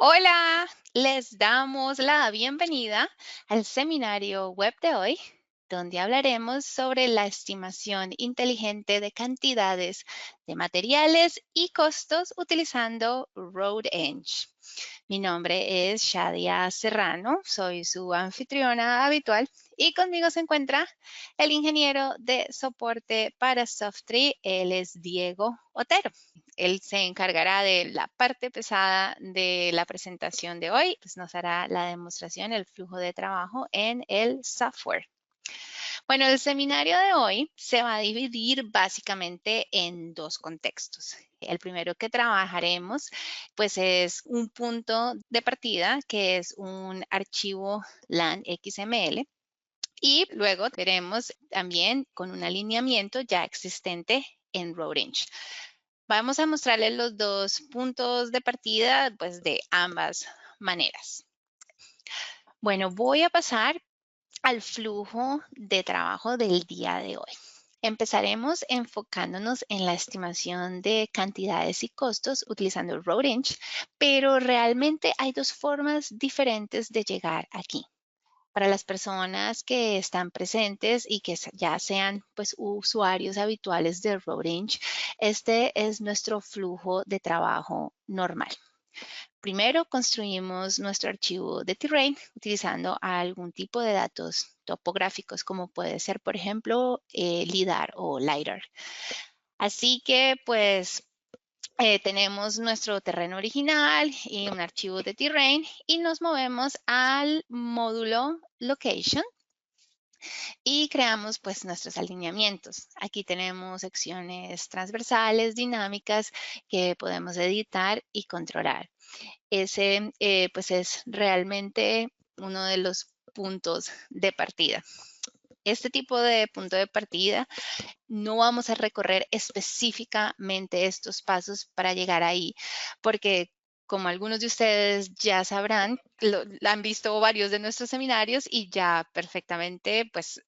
Hola, les damos la bienvenida al seminario web de hoy, donde hablaremos sobre la estimación inteligente de cantidades de materiales y costos utilizando RoadEng. Mi nombre es Shadia Serrano, soy su anfitriona habitual y conmigo se encuentra el ingeniero de soporte para Softtree, él es Diego Otero. Él se encargará de la parte pesada de la presentación de hoy, pues nos hará la demostración, el flujo de trabajo en el software. Bueno, el seminario de hoy se va a dividir básicamente en dos contextos. El primero que trabajaremos, pues es un punto de partida, que es un archivo LAN XML. Y luego veremos también con un alineamiento ya existente en RoadEng. Vamos a mostrarles los dos puntos de partida, pues de ambas maneras. Bueno, voy a pasar al flujo de trabajo del día de hoy. Empezaremos enfocándonos en la estimación de cantidades y costos utilizando RoadEng, pero realmente hay dos formas diferentes de llegar aquí. Para las personas que están presentes y que ya sean pues usuarios habituales de RoadEng, este es nuestro flujo de trabajo normal. Primero construimos nuestro archivo de terrain utilizando algún tipo de datos topográficos, como puede ser, por ejemplo, LIDAR o LiDAR. Así que, pues, tenemos nuestro terreno original y un archivo de terrain y nos movemos al módulo location y creamos pues nuestros alineamientos. Aquí tenemos secciones transversales, dinámicas que podemos editar y controlar. Ese pues es realmente uno de los puntos de partida. Este tipo de punto de partida no vamos a recorrer específicamente estos pasos para llegar ahí, porque como algunos de ustedes ya sabrán, han visto varios de nuestros seminarios y ya perfectamente pues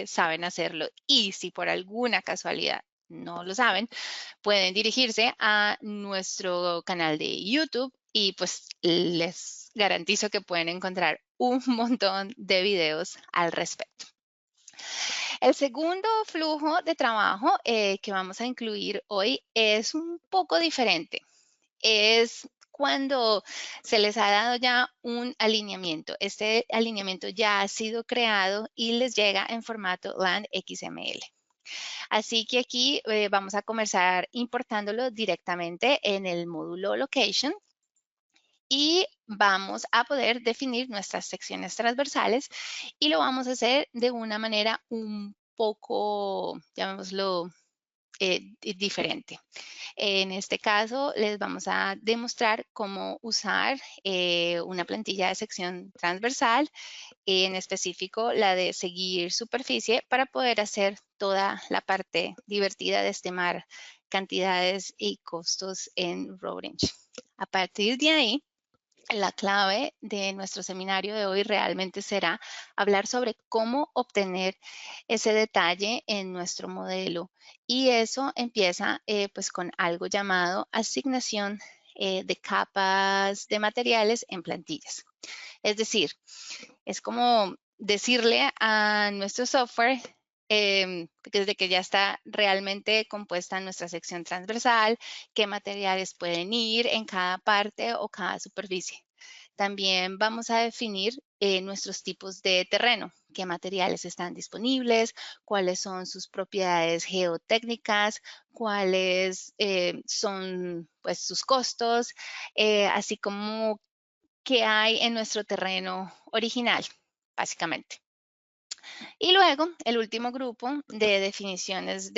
saben hacerlo. Y si por alguna casualidad no lo saben, pueden dirigirse a nuestro canal de YouTube y pues les garantizo que pueden encontrar un montón de videos al respecto. El segundo flujo de trabajo que vamos a incluir hoy es un poco diferente. Es cuando se les ha dado ya un alineamiento. Este alineamiento ya ha sido creado y les llega en formato LAN XML. Así que aquí vamos a comenzar importándolo directamente en el módulo Location y vamos a poder definir nuestras secciones transversales y lo vamos a hacer de una manera un poco, llamémoslo, diferente. En este caso, les vamos a demostrar cómo usar una plantilla de sección transversal, en específico la de seguir superficie, para poder hacer toda la parte divertida de estimar cantidades y costos en RoadEng. A partir de ahí, la clave de nuestro seminario de hoy realmente será hablar sobre cómo obtener ese detalle en nuestro modelo. Y eso empieza pues con algo llamado asignación de capas de materiales en plantillas. Es decir, es como decirle a nuestro software desde que ya está realmente compuesta nuestra sección transversal, qué materiales pueden ir en cada parte o cada superficie. También vamos a definir nuestros tipos de terreno, qué materiales están disponibles, cuáles son sus propiedades geotécnicas, cuáles son pues, sus costos, así como qué hay en nuestro terreno original, básicamente. Y luego, el último grupo de definiciones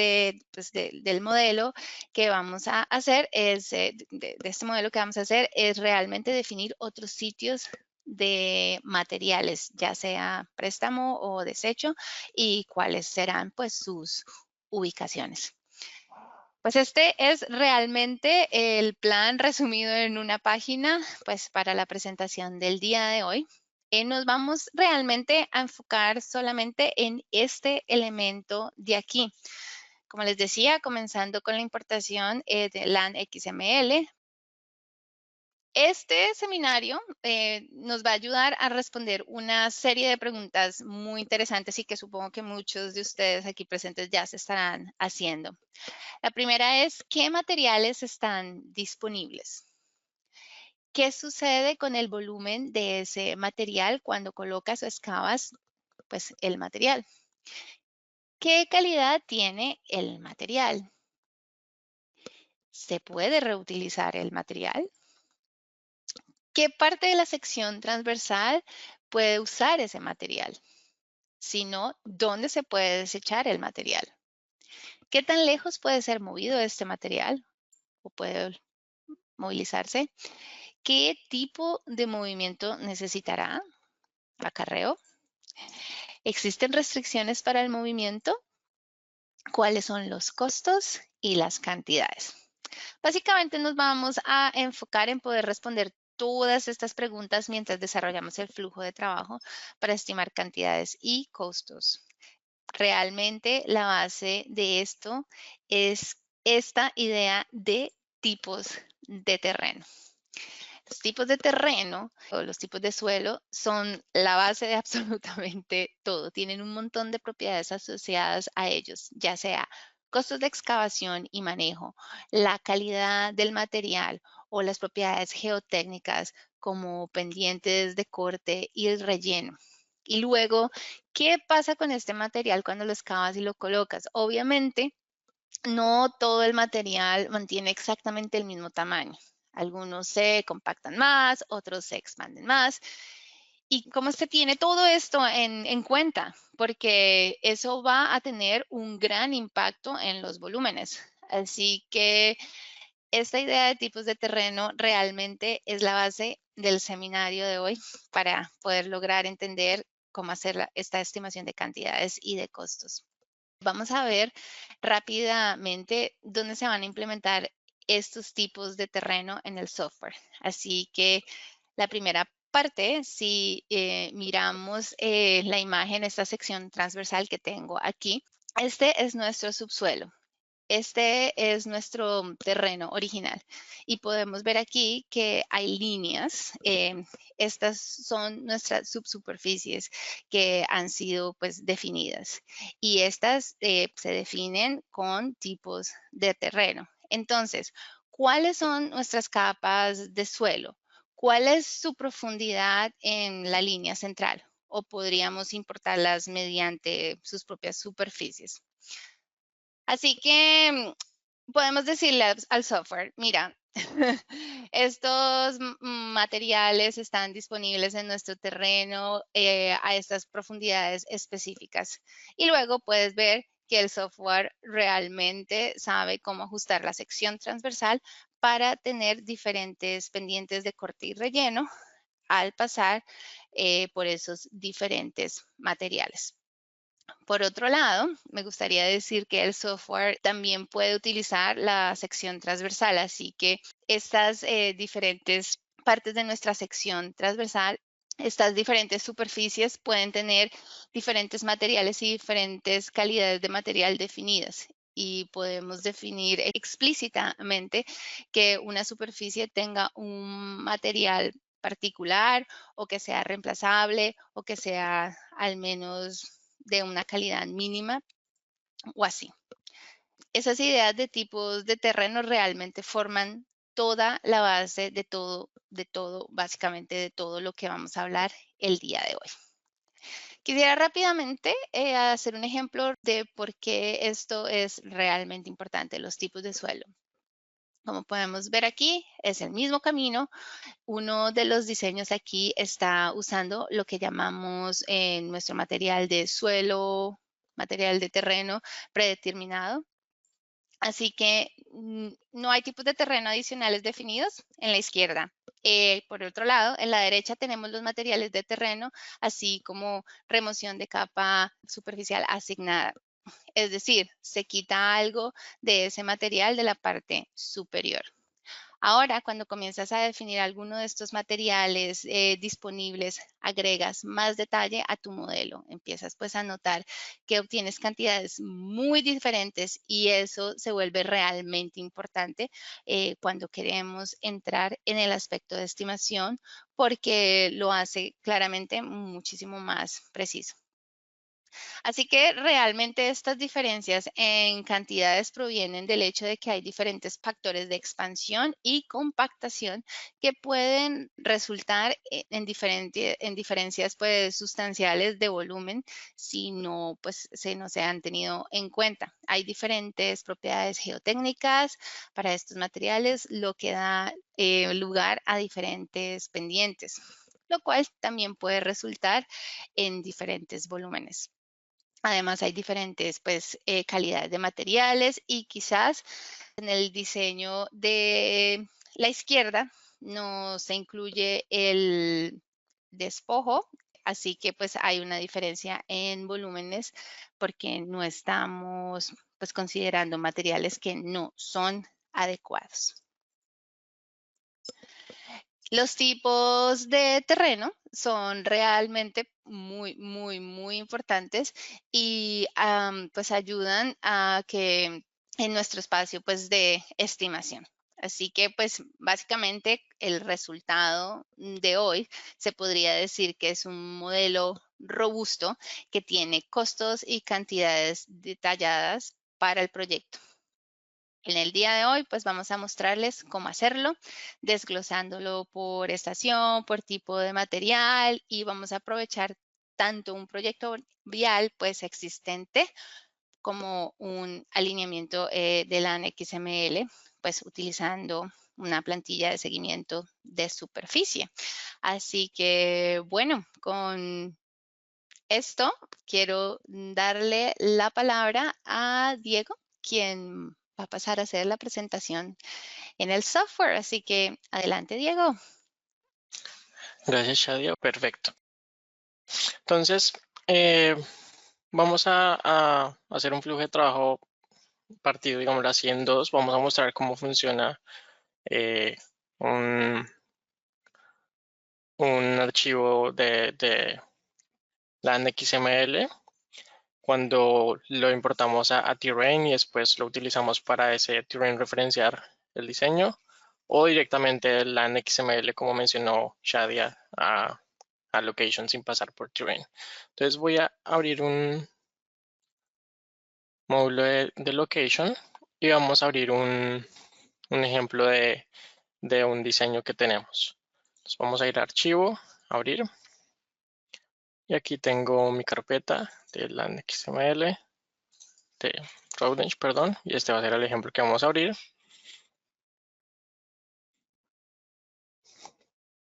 pues, del modelo que vamos a hacer es, de este modelo que vamos a hacer, es realmente definir otros sitios de materiales, ya sea préstamo o desecho, y cuáles serán pues sus ubicaciones. Pues este es realmente el plan resumido en una página, pues para la presentación del día de hoy. Nos vamos realmente a enfocar solamente en este elemento de aquí. Como les decía, comenzando con la importación de LAN XML, Este seminario nos va a ayudar a responder una serie de preguntas muy interesantes y que supongo que muchos de ustedes aquí presentes ya se estarán haciendo. La primera es, ¿qué materiales están disponibles? ¿Qué sucede con el volumen de ese material cuando colocas o excavas, pues, el material? ¿Qué calidad tiene el material? ¿Se puede reutilizar el material? ¿Qué parte de la sección transversal puede usar ese material? Si no, ¿dónde se puede desechar el material? ¿Qué tan lejos puede ser movido este material o puede movilizarse? ¿Qué tipo de movimiento necesitará? ¿Acarreo? ¿Existen restricciones para el movimiento? ¿Cuáles son los costos y las cantidades? Básicamente nos vamos a enfocar en poder responder todas estas preguntas mientras desarrollamos el flujo de trabajo para estimar cantidades y costos. Realmente la base de esto es esta idea de tipos de terreno. Los tipos de terreno o los tipos de suelo son la base de absolutamente todo. Tienen un montón de propiedades asociadas a ellos, ya sea costos de excavación y manejo, la calidad del material o las propiedades geotécnicas como pendientes de corte y el relleno. Y luego, ¿qué pasa con este material cuando lo excavas y lo colocas? Obviamente, no todo el material mantiene exactamente el mismo tamaño. Algunos se compactan más, otros se expanden más. ¿Y cómo se tiene todo esto en cuenta? Porque eso va a tener un gran impacto en los volúmenes. Así que esta idea de tipos de terreno realmente es la base del seminario de hoy para poder lograr entender cómo hacer esta estimación de cantidades y de costos. Vamos a ver rápidamente dónde se van a implementar estos tipos de terreno en el software. Así que la primera parte, si miramos la imagen, esta sección transversal que tengo aquí, este es nuestro subsuelo. Este es nuestro terreno original y podemos ver aquí que hay líneas. Estas son nuestras subsuperficies que han sido pues definidas y estas se definen con tipos de terreno. Entonces, ¿cuáles son nuestras capas de suelo? ¿Cuál es su profundidad en la línea central? O podríamos importarlas mediante sus propias superficies. Así que podemos decirle al software, mira, estos materiales están disponibles en nuestro terreno a estas profundidades específicas. Y luego puedes ver que el software realmente sabe cómo ajustar la sección transversal para tener diferentes pendientes de corte y relleno al pasar por esos diferentes materiales. Por otro lado, me gustaría decir que el software también puede utilizar la sección transversal, así que estas diferentes partes de nuestra sección transversal, estas diferentes superficies pueden tener diferentes materiales y diferentes calidades de material definidas. Y podemos definir explícitamente que una superficie tenga un material particular o que sea reemplazable o que sea al menos de una calidad mínima o así. Esas ideas de tipos de terreno realmente forman toda la base de todo, básicamente de todo lo que vamos a hablar el día de hoy. Quisiera rápidamente hacer un ejemplo de por qué esto es realmente importante, los tipos de suelo. Como podemos ver aquí, es el mismo camino. Uno de los diseños aquí está usando lo que llamamos nuestro material de suelo, material de terreno predeterminado. Así que no hay tipos de terreno adicionales definidos en la izquierda. Por otro lado, en la derecha tenemos los materiales de terreno, así como remoción de capa superficial asignada. Es decir, se quita algo de ese material de la parte superior. Ahora, cuando comienzas a definir alguno de estos materiales disponibles, agregas más detalle a tu modelo. Empiezas pues a notar que obtienes cantidades muy diferentes y eso se vuelve realmente importante cuando queremos entrar en el aspecto de estimación porque lo hace claramente muchísimo más preciso. Así que realmente estas diferencias en cantidades provienen del hecho de que hay diferentes factores de expansión y compactación que pueden resultar en diferencias pues, sustanciales de volumen si no, pues, no se han tenido en cuenta. Hay diferentes propiedades geotécnicas para estos materiales, lo que da lugar a diferentes pendientes, lo cual también puede resultar en diferentes volúmenes. Además, hay diferentes pues, calidades de materiales y quizás en el diseño de la izquierda no se incluye el despojo, así que pues hay una diferencia en volúmenes porque no estamos pues considerando materiales que no son adecuados. Los tipos de terreno son realmente muy importantes y pues ayudan a que en nuestro espacio pues de estimación. Así que pues básicamente el resultado de hoy se podría decir que es un modelo robusto que tiene costos y cantidades detalladas para el proyecto. En el día de hoy, pues vamos a mostrarles cómo hacerlo, desglosándolo por estación, por tipo de material y vamos a aprovechar tanto un proyecto vial pues existente como un alineamiento de LAN XML, pues utilizando una plantilla de seguimiento de superficie. Así que bueno, con esto quiero darle la palabra a Diego, quien va a pasar a hacer la presentación en el software. Así que adelante, Diego. Gracias, Shadia. Perfecto. Entonces, vamos a hacer un flujo de trabajo partido, digamos así, en dos. Vamos a mostrar cómo funciona eh, un, un archivo de LAN XML cuando lo importamos a Terrain y después lo utilizamos para ese Terrain referenciar el diseño, o directamente el LAN XML, como mencionó Shadia, a location sin pasar por Terrain. Entonces voy a abrir un módulo de location y vamos a abrir un ejemplo de un diseño que tenemos. Entonces vamos a ir a archivo, abrir, y aquí tengo mi carpeta de LAN XML de Routledge, perdón, y este va a ser el ejemplo que vamos a abrir.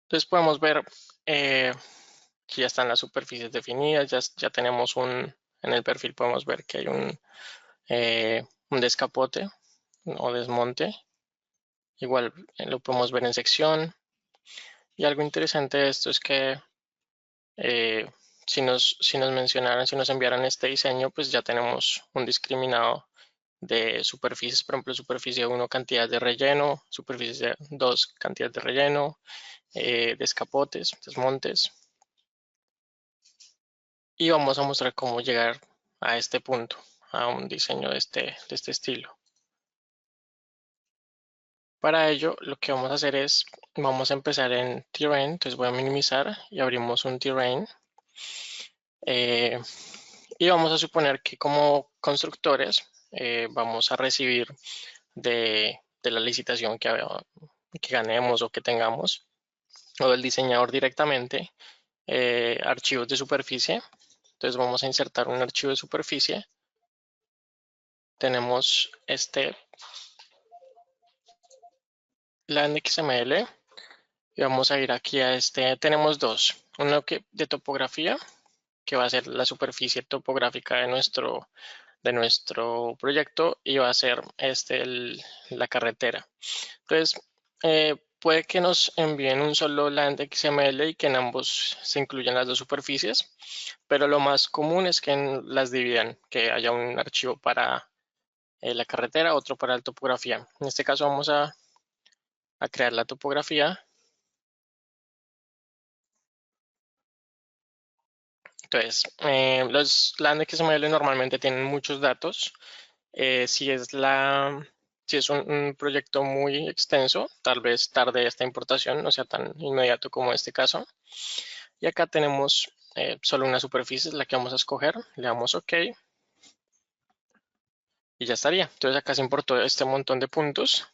Entonces podemos ver que ya están las superficies definidas, ya tenemos en el perfil podemos ver que hay un descapote o desmonte. Igual lo podemos ver en sección. Y algo interesante de esto es que si nos mencionaran, si nos enviaran este diseño, pues ya tenemos un discriminado de superficies, por ejemplo, superficie 1 cantidad de relleno, superficie 2 cantidad de relleno, descapotes, desmontes. Y vamos a mostrar cómo llegar a este punto, a un diseño de este estilo. Para ello, lo que vamos a hacer es, vamos a empezar en Terrain, entonces voy a minimizar y abrimos un Terrain. Y vamos a suponer que como constructores vamos a recibir de la licitación que ganemos o que tengamos, o del diseñador directamente, archivos de superficie. Entonces vamos a insertar un archivo de superficie. Tenemos LAN XML y vamos a ir aquí a tenemos dos, uno de topografía, que va a ser la superficie topográfica de nuestro proyecto, y va a ser la carretera. Entonces, puede que nos envíen un solo LAN XML y que en ambos se incluyan las dos superficies, pero lo más común es que las dividan, que haya un archivo para la carretera, otro para la topografía. En este caso vamos a a crear la topografía. Entonces, los land XML normalmente tienen muchos datos. Si es un proyecto muy extenso, tal vez tarde esta importación, no sea tan inmediato como este caso. Y acá tenemos solo una superficie, la que vamos a escoger. Le damos OK. Y ya estaría. Entonces acá se importó este montón de puntos.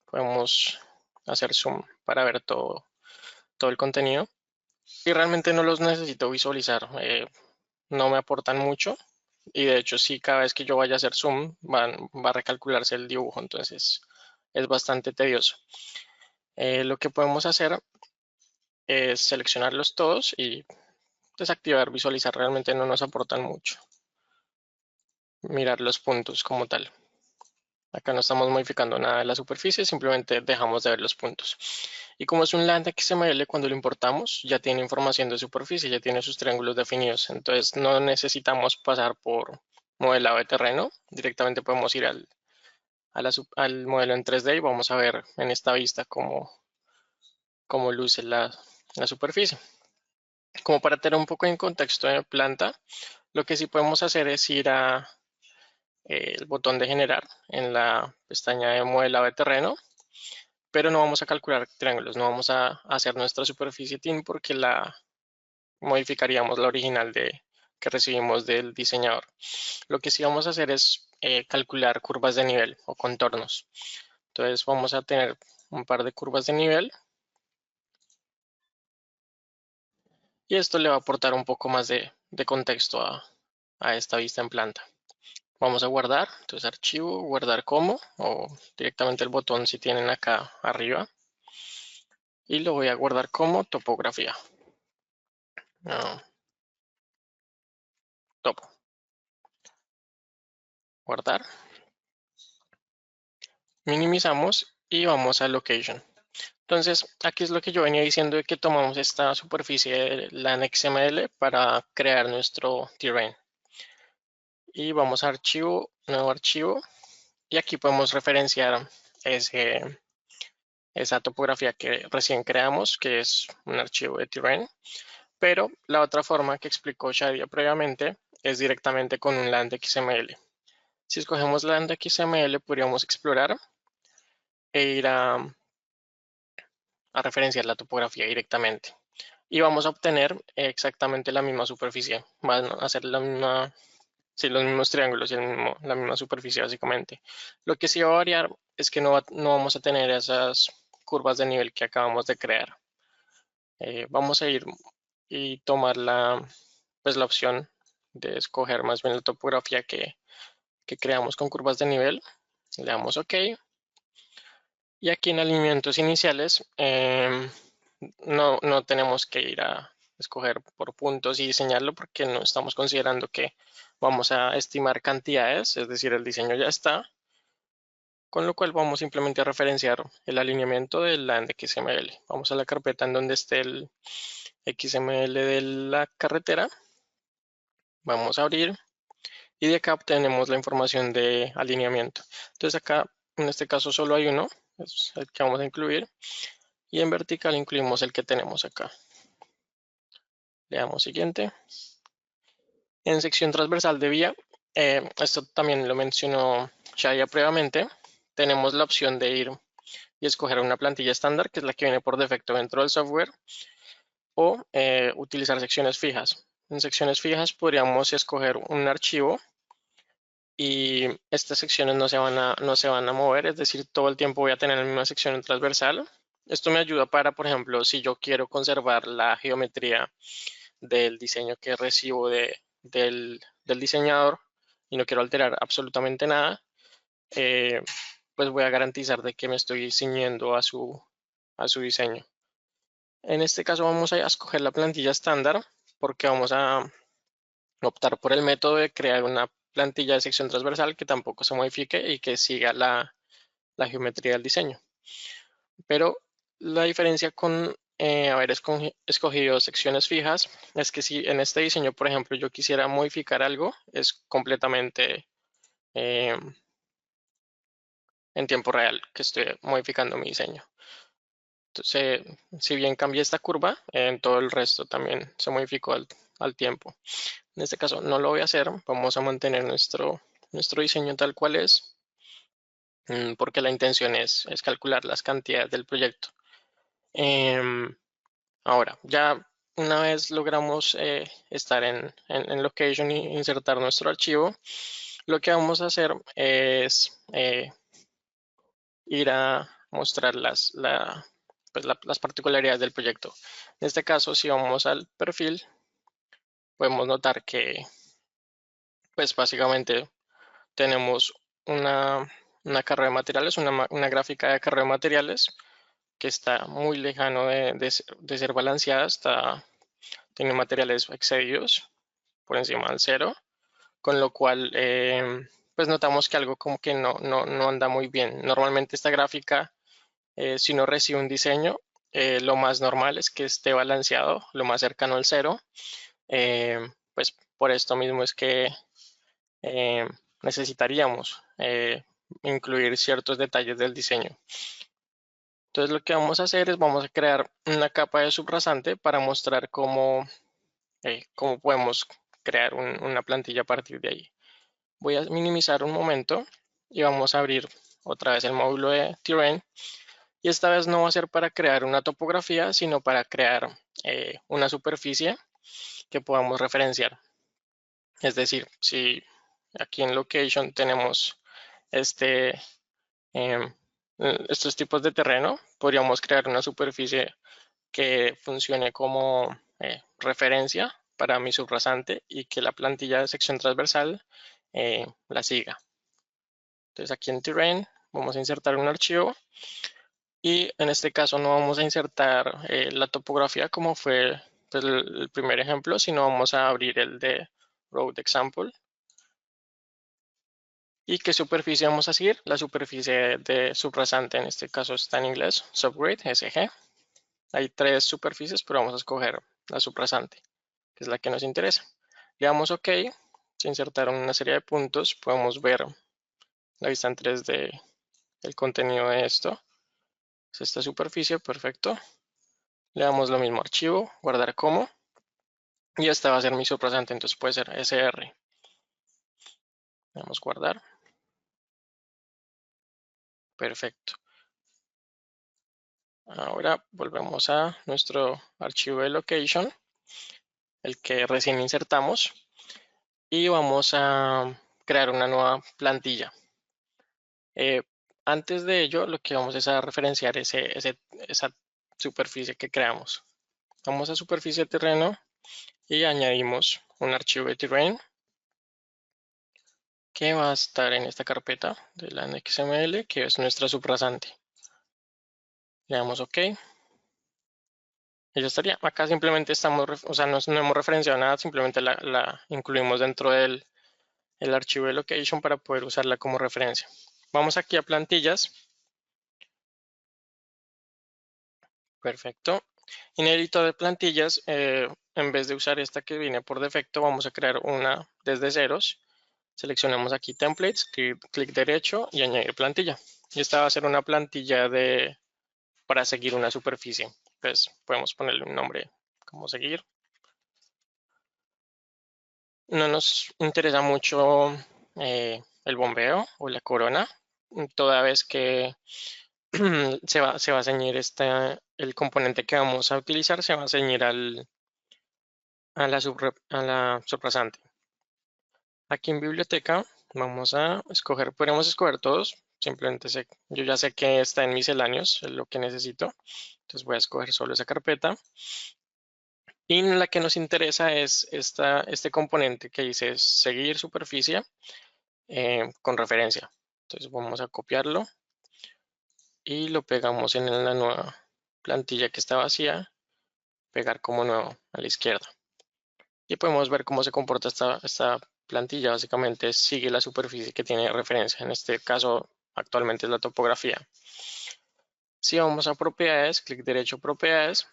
Podemos hacer zoom para ver todo el contenido. Y realmente no los necesito visualizar. No me aportan mucho. Y de hecho, sí, cada vez que yo vaya a hacer zoom, va a recalcularse el dibujo. Entonces es bastante tedioso. Lo que podemos hacer es seleccionarlos todos y desactivar visualizar. Realmente no nos aportan mucho. Mirar los puntos como tal. Acá no estamos modificando nada de la superficie, simplemente dejamos de ver los puntos. Y como es un land XML, cuando lo importamos, ya tiene información de superficie, ya tiene sus triángulos definidos. Entonces no necesitamos pasar por modelado de terreno. Directamente podemos ir al modelo en 3D y vamos a ver en esta vista cómo luce la superficie. Como para tener un poco en contexto de planta, lo que sí podemos hacer es ir a el botón de generar en la pestaña de modelado de terreno, pero no vamos a calcular triángulos, no vamos a hacer nuestra superficie TIN porque la modificaríamos la original que recibimos del diseñador. Lo que sí vamos a hacer es calcular curvas de nivel o contornos. Entonces vamos a tener un par de curvas de nivel y esto le va a aportar un poco más de contexto a esta vista en planta. Vamos a guardar, entonces archivo, guardar como, o directamente el botón si tienen acá arriba. Y lo voy a guardar como topografía. Topo. Guardar. Minimizamos y vamos a location. Entonces, aquí es lo que yo venía diciendo de que tomamos esta superficie de LAN XML para crear nuestro terrain. Y vamos a archivo, nuevo archivo. Y aquí podemos referenciar esa topografía que recién creamos, que es un archivo de terrain. Pero la otra forma que explicó Shadia previamente es directamente con un land XML. Si escogemos land XML, podríamos explorar e ir a referenciar la topografía directamente. Y vamos a obtener exactamente la misma superficie. Van a ser la misma, sí, los mismos triángulos y la misma superficie básicamente. Lo que sí va a variar es que no vamos a tener esas curvas de nivel que acabamos de crear. Vamos a ir y tomar pues la opción de escoger más bien la topografía que creamos con curvas de nivel. Le damos OK. Y aquí en alineamientos iniciales no tenemos que ir a escoger por puntos y diseñarlo porque no estamos considerando que vamos a estimar cantidades, es decir, el diseño ya está, con lo cual vamos simplemente a referenciar el alineamiento del land XML. Vamos a la carpeta en donde esté el XML de la carretera, vamos a abrir y de acá obtenemos la información de alineamiento. Entonces acá en este caso solo hay uno, es el que vamos a incluir. Y en vertical incluimos el que tenemos acá. Le damos siguiente. En sección transversal de vía, esto también lo mencionó Shaya previamente, tenemos la opción de ir y escoger una plantilla estándar, que es la que viene por defecto dentro del software, o utilizar secciones fijas. En secciones fijas podríamos escoger un archivo y estas secciones no se van a mover, es decir, todo el tiempo voy a tener la misma sección transversal. Esto me ayuda para, por ejemplo, si yo quiero conservar la geometría del diseño que recibo del diseñador y no quiero alterar absolutamente nada, pues voy a garantizar de que me estoy ciñendo a su diseño. En este caso vamos a escoger la plantilla estándar porque vamos a optar por el método de crear una plantilla de sección transversal que tampoco se modifique y que siga la geometría del diseño. Pero la diferencia con haber escogido secciones fijas es que si en este diseño, por ejemplo, yo quisiera modificar algo, es completamente en tiempo real que estoy modificando mi diseño. Entonces, si bien cambié esta curva, en todo el resto también se modificó al tiempo. En este caso no lo voy a hacer, vamos a mantener nuestro diseño tal cual es, porque la intención es calcular las cantidades del proyecto. Ahora, ya una vez logramos estar en Location e insertar nuestro archivo, lo que vamos a hacer es ir a mostrar las particularidades del proyecto. En este caso, si vamos al perfil, podemos notar que pues básicamente tenemos una carrera de materiales, una gráfica de carrera de materiales que está muy lejano de ser balanceada, tiene materiales excedidos por encima del cero, con lo cual pues notamos que algo como que no anda muy bien. Normalmente esta gráfica, si no recibe un diseño, lo más normal es que esté balanceado, lo más cercano al cero. Pues por esto mismo es que necesitaríamos incluir ciertos detalles del diseño. Entonces lo que vamos a hacer es vamos a crear una capa de subrasante para mostrar cómo podemos crear una plantilla a partir de ahí. Voy a minimizar un momento y vamos a abrir otra vez el módulo de Terrain. Y esta vez no va a ser para crear una topografía, sino para crear una superficie que podamos referenciar. Es decir, si aquí en Location tenemos estos tipos de terreno, podríamos crear una superficie que funcione como referencia para mi subrasante y que la plantilla de sección transversal la siga. Entonces aquí en Terrain vamos a insertar un archivo y en este caso no vamos a insertar la topografía como fue pues, el primer ejemplo, sino vamos a abrir el de Road Example. ¿Y qué superficie vamos a seguir? La superficie de subrasante, en este caso está en inglés, Subgrade, SG. Hay 3 superficies, pero vamos a escoger la subrasante, que es la que nos interesa. Le damos OK, se insertaron una serie de puntos, podemos ver la vista en 3D el contenido de esto. Es esta superficie, perfecto. Le damos lo mismo, archivo, guardar como. Y esta va a ser mi subrasante, entonces puede ser SR. Le damos guardar. Perfecto. Ahora volvemos a nuestro archivo de location, el que recién insertamos, y vamos a crear una nueva plantilla. Antes de ello, lo que vamos es a referenciar esa superficie que creamos. Vamos a superficie de terreno y añadimos un archivo de terrain que va a estar en esta carpeta de la XML, que es nuestra subrasante. Le damos OK. Y ya estaría. Acá simplemente estamos, o sea, no hemos referenciado nada, simplemente la incluimos dentro del archivo de location para poder usarla como referencia. Vamos aquí a plantillas. Perfecto. En el editor de plantillas, en vez de usar esta que viene por defecto, vamos a crear una desde ceros. Seleccionamos aquí templates, clic derecho y añadir plantilla. Y esta va a ser una plantilla para seguir una superficie. Pues podemos ponerle un nombre como seguir. No nos interesa mucho el bombeo o la corona, toda vez que se va a ceñir el componente que vamos a utilizar, se va a ceñir a la subrasante. Aquí en biblioteca vamos a escoger, podemos escoger todos, simplemente yo ya sé que está en misceláneos, es lo que necesito, entonces voy a escoger solo esa carpeta. Y la que nos interesa es este componente que dice seguir superficie con referencia. Entonces vamos a copiarlo y lo pegamos en la nueva plantilla que está vacía, pegar como nuevo a la izquierda. Y podemos ver cómo se comporta esta plantilla. Básicamente sigue la superficie que tiene referencia. En este caso actualmente es la topografía. Si vamos a propiedades, clic derecho propiedades,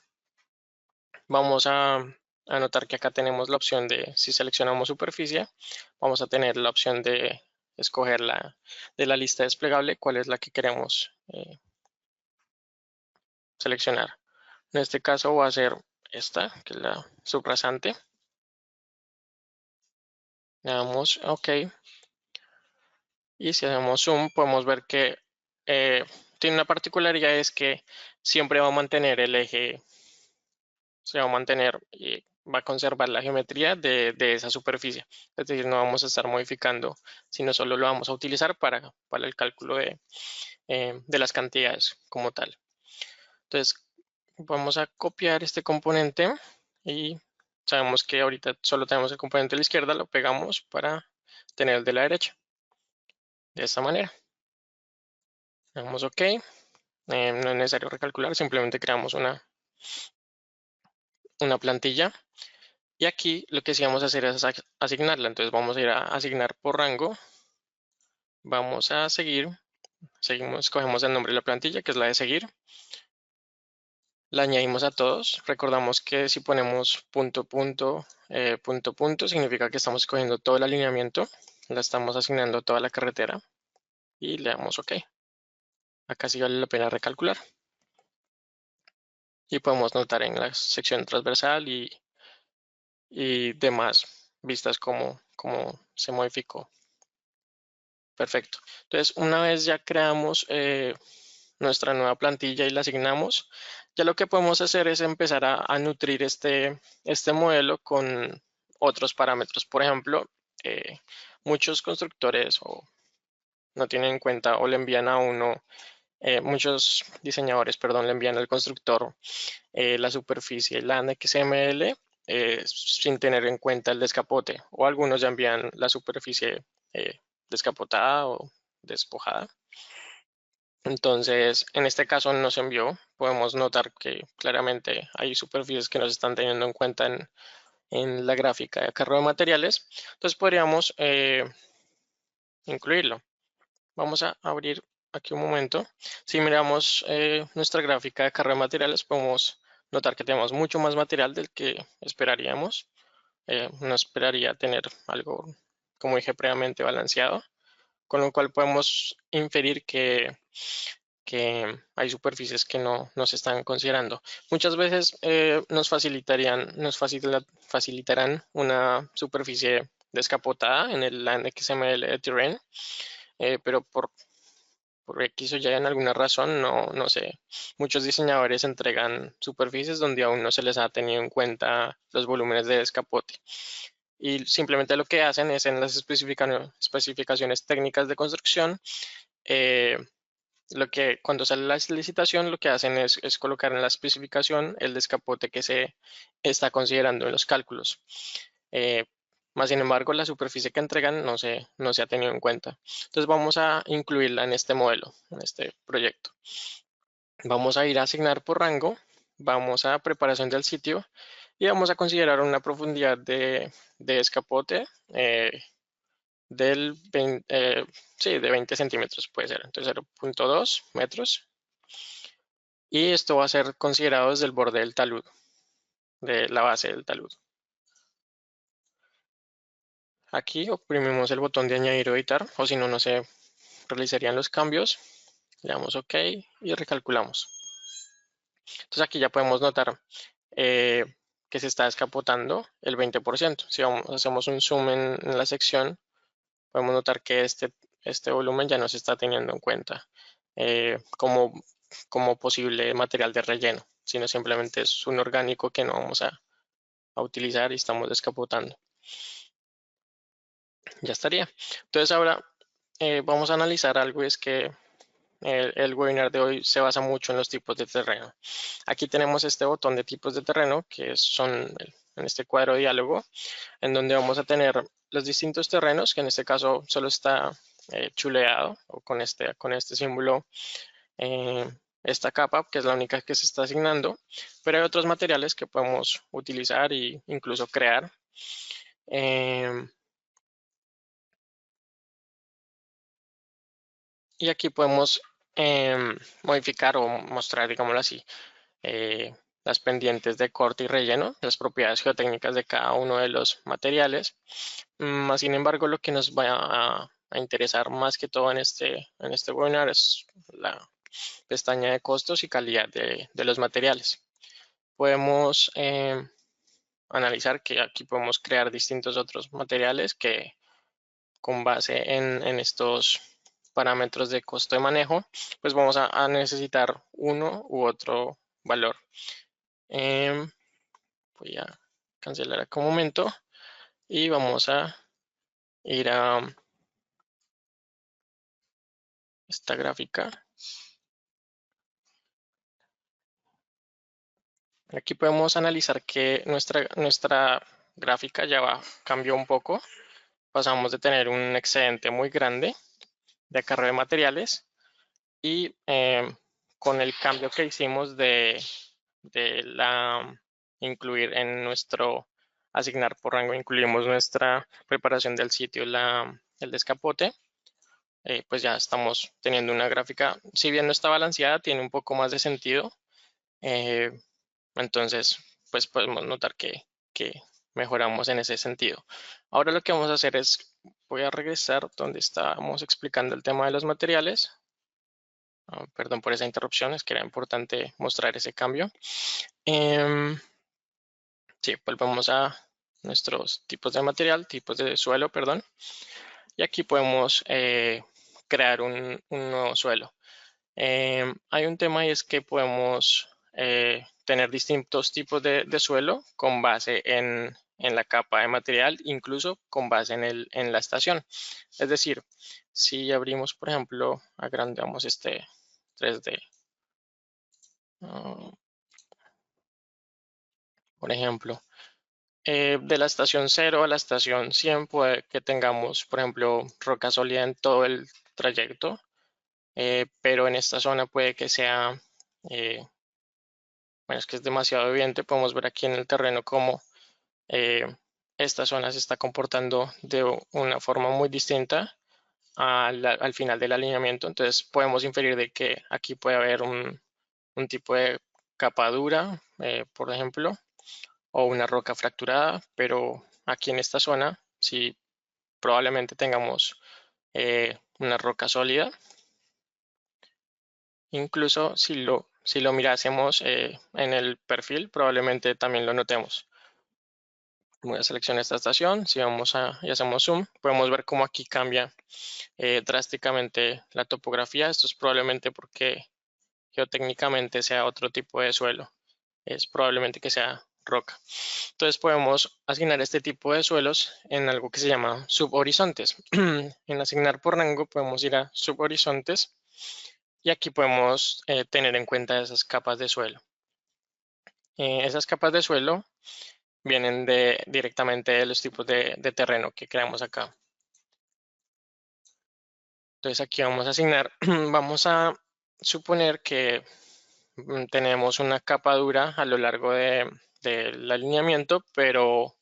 vamos a notar que acá tenemos la opción de, si seleccionamos superficie, vamos a tener la opción de escoger de la lista desplegable cuál es la que queremos seleccionar. En este caso va a ser esta, que es la subrasante. Le damos OK. Y si hacemos zoom, podemos ver que tiene una particularidad, es que siempre va a mantener el eje, se va a mantener y va a conservar la geometría de esa superficie. Es decir, no vamos a estar modificando, sino solo lo vamos a utilizar para el cálculo de las cantidades como tal. Entonces, vamos a copiar este componente y sabemos que ahorita solo tenemos el componente de la izquierda, lo pegamos para tener el de la derecha. De esta manera. Damos OK. No es necesario recalcular, simplemente creamos una plantilla. Y aquí lo que sí vamos a hacer es asignarla. Entonces vamos a ir a asignar por rango. Vamos a seguir. Escogemos el nombre de la plantilla, que es la de seguir. La añadimos a todos. Recordamos que si ponemos punto, punto, punto, punto, significa que estamos escogiendo todo el alineamiento. La estamos asignando a toda la carretera. Y le damos OK. Acá sí vale la pena recalcular. Y podemos notar en la sección transversal y demás vistas cómo se modificó. Perfecto. Entonces, una vez ya creamos nuestra nueva plantilla y la asignamos, ya lo que podemos hacer es empezar a nutrir este modelo con otros parámetros. Por ejemplo, muchos constructores no tienen en cuenta o le envían a uno, muchos diseñadores, perdón, le envían al constructor la superficie LAN XML sin tener en cuenta el descapote, o algunos ya envían la superficie descapotada o despojada. Entonces, en este caso nos envió. Podemos notar que claramente hay superficies que no se están teniendo en cuenta en la gráfica de acarreo de materiales. Entonces podríamos incluirlo. Vamos a abrir aquí un momento. Si miramos nuestra gráfica de acarreo de materiales, podemos notar que tenemos mucho más material del que esperaríamos. No esperaría tener algo, como dije previamente, balanceado, con lo cual podemos inferir que hay superficies que no se están considerando. Muchas veces nos facilitarán una superficie descapotada en el LAN XML de Terrain, pero por X o Y en alguna razón, no sé, muchos diseñadores entregan superficies donde aún no se les ha tenido en cuenta los volúmenes de descapote. Y simplemente lo que hacen es en las especificaciones técnicas de construcción, cuando sale la licitación, lo que hacen es colocar en la especificación el descapote que se está considerando en los cálculos. Más sin embargo, la superficie que entregan no se ha tenido en cuenta. Entonces vamos a incluirla en este modelo, en este proyecto. Vamos a ir a asignar por rango, vamos a preparación del sitio y vamos a considerar una profundidad de escapote de 20 centímetros puede ser. Entonces 0.2 metros. Y esto va a ser considerado desde el borde del talud, de la base del talud. Aquí oprimimos el botón de añadir o editar, o si no, no se realizarían los cambios. Le damos OK y recalculamos. Entonces aquí ya podemos notar que se está descapotando el 20%. Si hacemos un zoom en la sección, podemos notar que este volumen ya no se está teniendo en cuenta como posible material de relleno, sino simplemente es un orgánico que no vamos a utilizar y estamos descapotando. Ya estaría. Entonces ahora vamos a analizar algo, es que el webinar de hoy se basa mucho en los tipos de terreno. Aquí tenemos este botón de tipos de terreno, que son en este cuadro de diálogo, en donde vamos a tener los distintos terrenos, que en este caso solo está chuleado o con este símbolo, esta capa, que es la única que se está asignando, pero hay otros materiales que podemos utilizar e incluso crear. Y aquí podemos modificar o mostrar, digámoslo así, las pendientes de corte y relleno, las propiedades geotécnicas de cada uno de los materiales. Sin embargo, lo que nos va interesar más que todo en este webinar es la pestaña de costos y calidad de los materiales. Podemos analizar que aquí podemos crear distintos otros materiales que con base en estos parámetros de costo de manejo, pues vamos a necesitar uno u otro valor. Voy a cancelar acá un momento y vamos a ir a esta gráfica. Aquí podemos analizar que nuestra gráfica ya cambió un poco. Pasamos de tener un excedente muy grande de acarreo de materiales y con el cambio que hicimos de incluir en nuestro asignar por rango, incluimos nuestra preparación del sitio, el descapote, pues ya estamos teniendo una gráfica, si bien no está balanceada, tiene un poco más de sentido. Entonces, pues podemos notar que mejoramos en ese sentido. Ahora lo que vamos a hacer es, voy a regresar donde estábamos explicando el tema de los materiales. Perdón por esa interrupción, es que era importante mostrar ese cambio. Sí, volvemos a nuestros tipos de material, tipos de suelo, perdón. Y aquí podemos crear un nuevo suelo. Hay un tema y es que podemos tener distintos tipos de suelo con base en la capa de material, incluso con base en la estación. Es decir, si abrimos, por ejemplo, agrandamos este 3D. Por ejemplo, de la estación 0 a la estación 100 puede que tengamos, por ejemplo, roca sólida en todo el trayecto, pero en esta zona puede que sea, bueno, es que es demasiado evidente, podemos ver aquí en el terreno cómo esta zona se está comportando de una forma muy distinta al final del alineamiento. Entonces podemos inferir de que aquí puede haber un tipo de capa dura, por ejemplo, o una roca fracturada, pero aquí en esta zona sí probablemente tengamos una roca sólida. Incluso si lo mirásemos en el perfil, probablemente también lo notemos. Voy a seleccionar esta estación, si vamos y hacemos zoom, podemos ver cómo aquí cambia drásticamente la topografía. Esto es probablemente porque geotécnicamente sea otro tipo de suelo. Es probablemente que sea roca. Entonces podemos asignar este tipo de suelos en algo que se llama subhorizontes. En asignar por rango podemos ir a subhorizontes y aquí podemos tener en cuenta esas capas de suelo. Esas capas de suelo vienen directamente de los tipos de terreno que creamos acá. Entonces aquí vamos a asignar, vamos a suponer que tenemos una capa dura a lo largo del alineamiento, pero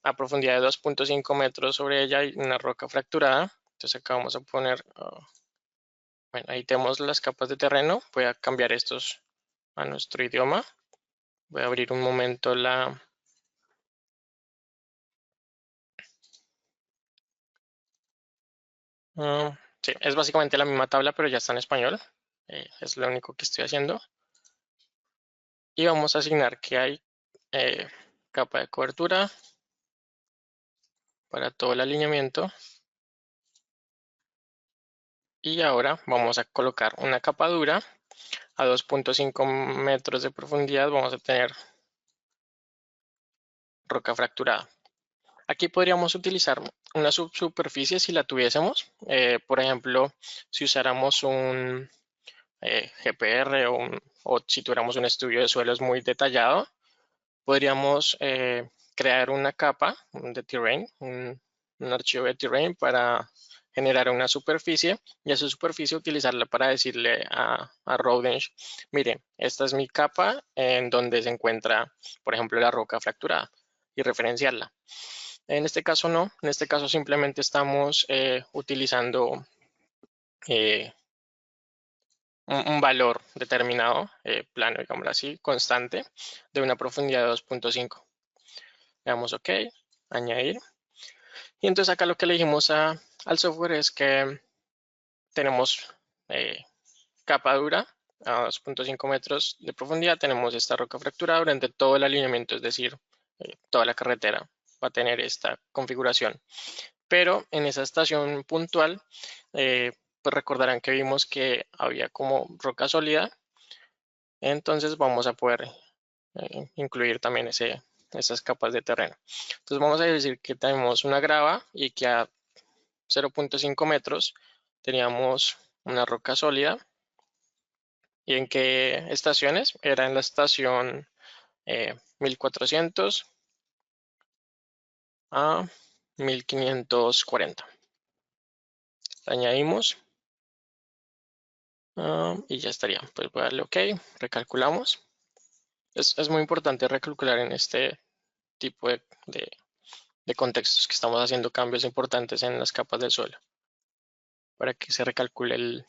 a profundidad de 2.5 metros sobre ella hay una roca fracturada. Entonces acá vamos a poner, bueno, ahí tenemos las capas de terreno. Voy a cambiar estos a nuestro idioma. Voy a abrir un momento sí, es básicamente la misma tabla, pero ya está en español. Es lo único que estoy haciendo. Y vamos a asignar que hay capa de cobertura para todo el alineamiento. Y ahora vamos a colocar una capa dura a 2.5 metros de profundidad. Vamos a tener roca fracturada. Aquí podríamos utilizar una subsuperficie si la tuviésemos. Por ejemplo, si usáramos un GPR o si tuviéramos un estudio de suelos muy detallado, podríamos crear una capa de terrain, un archivo de terrain para generar una superficie y esa superficie utilizarla para decirle a Rodensch, mire, esta es mi capa en donde se encuentra, por ejemplo, la roca fracturada y referenciarla. En este caso no, en este caso simplemente estamos utilizando un valor determinado, plano, digámoslo así, constante, de una profundidad de 2.5. Le damos OK, añadir. Y entonces acá lo que le dijimos al software es que tenemos capa dura a 2.5 metros de profundidad, tenemos esta roca fracturada durante todo el alineamiento, es decir, toda la carretera va a tener esta configuración. Pero en esa estación puntual, pues recordarán que vimos que había como roca sólida, entonces vamos a poder incluir también esas capas de terreno. Entonces vamos a decir que tenemos una grava y que a 0.5 metros teníamos una roca sólida. ¿Y en qué estaciones? Era en la estación 1400 a 1540. Añadimos y ya estaría. Pues voy a darle OK, recalculamos. Es muy importante recalcular en este tipo de contextos que estamos haciendo cambios importantes en las capas del suelo para que se recalcule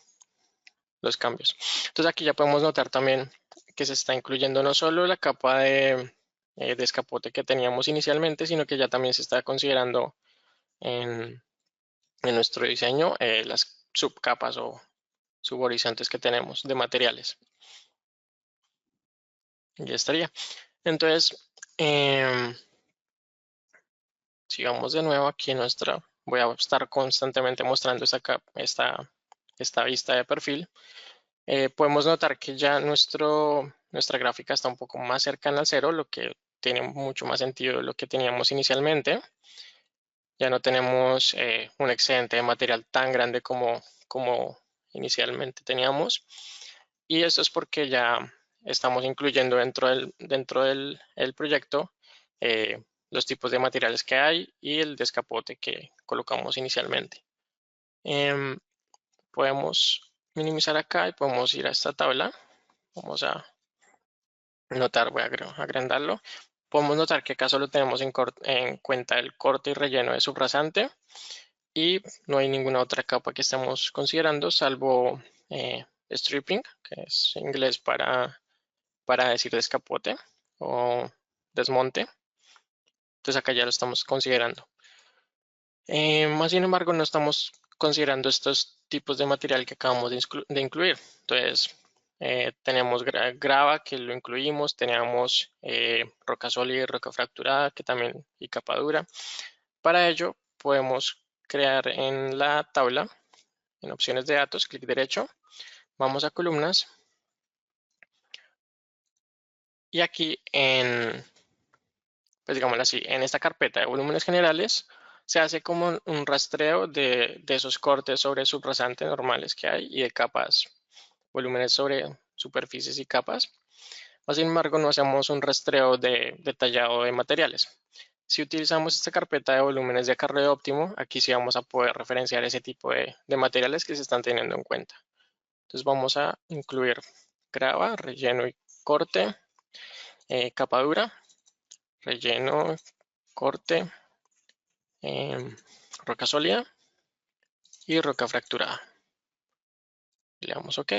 los cambios. Entonces aquí ya podemos notar también que se está incluyendo no solo la capa de escapote que teníamos inicialmente, sino que ya también se está considerando en nuestro diseño las subcapas o subhorizontes que tenemos de materiales. Ya estaría. Entonces, sigamos de nuevo aquí en nuestra. Voy a estar constantemente mostrando esta vista de perfil. Podemos notar que ya nuestra gráfica está un poco más cercana al cero, lo que tiene mucho más sentido de lo que teníamos inicialmente. Ya no tenemos un excedente de material tan grande como inicialmente teníamos. Y eso es porque ya estamos incluyendo dentro del proyecto los tipos de materiales que hay y el descapote que colocamos inicialmente. Podemos minimizar acá y podemos ir a esta tabla. Vamos a notar, voy a agrandarlo. Podemos notar que acá solo tenemos en cuenta el corte y relleno de subrasante y no hay ninguna otra capa que estemos considerando salvo stripping, que es inglés para decir descapote o desmonte. Entonces acá ya lo estamos considerando. Más sin embargo, no estamos considerando estos tipos de material que acabamos de incluir. Entonces, tenemos grava que lo incluimos, tenemos roca sólida y roca fracturada que también y capa dura. Para ello, podemos crear en la tabla, en opciones de datos, clic derecho, vamos a columnas y aquí pues digámoslo así, en esta carpeta de volúmenes generales se hace como un rastreo de esos cortes sobre subrasante normales que hay y de capas, volúmenes sobre superficies y capas. Sin embargo, no hacemos un rastreo detallado de materiales. Si utilizamos esta carpeta de volúmenes de acarreo óptimo, aquí sí vamos a poder referenciar ese tipo de materiales que se están teniendo en cuenta. Entonces vamos a incluir grava, relleno y corte, capa dura, relleno, corte, roca sólida y roca fracturada. Le damos OK.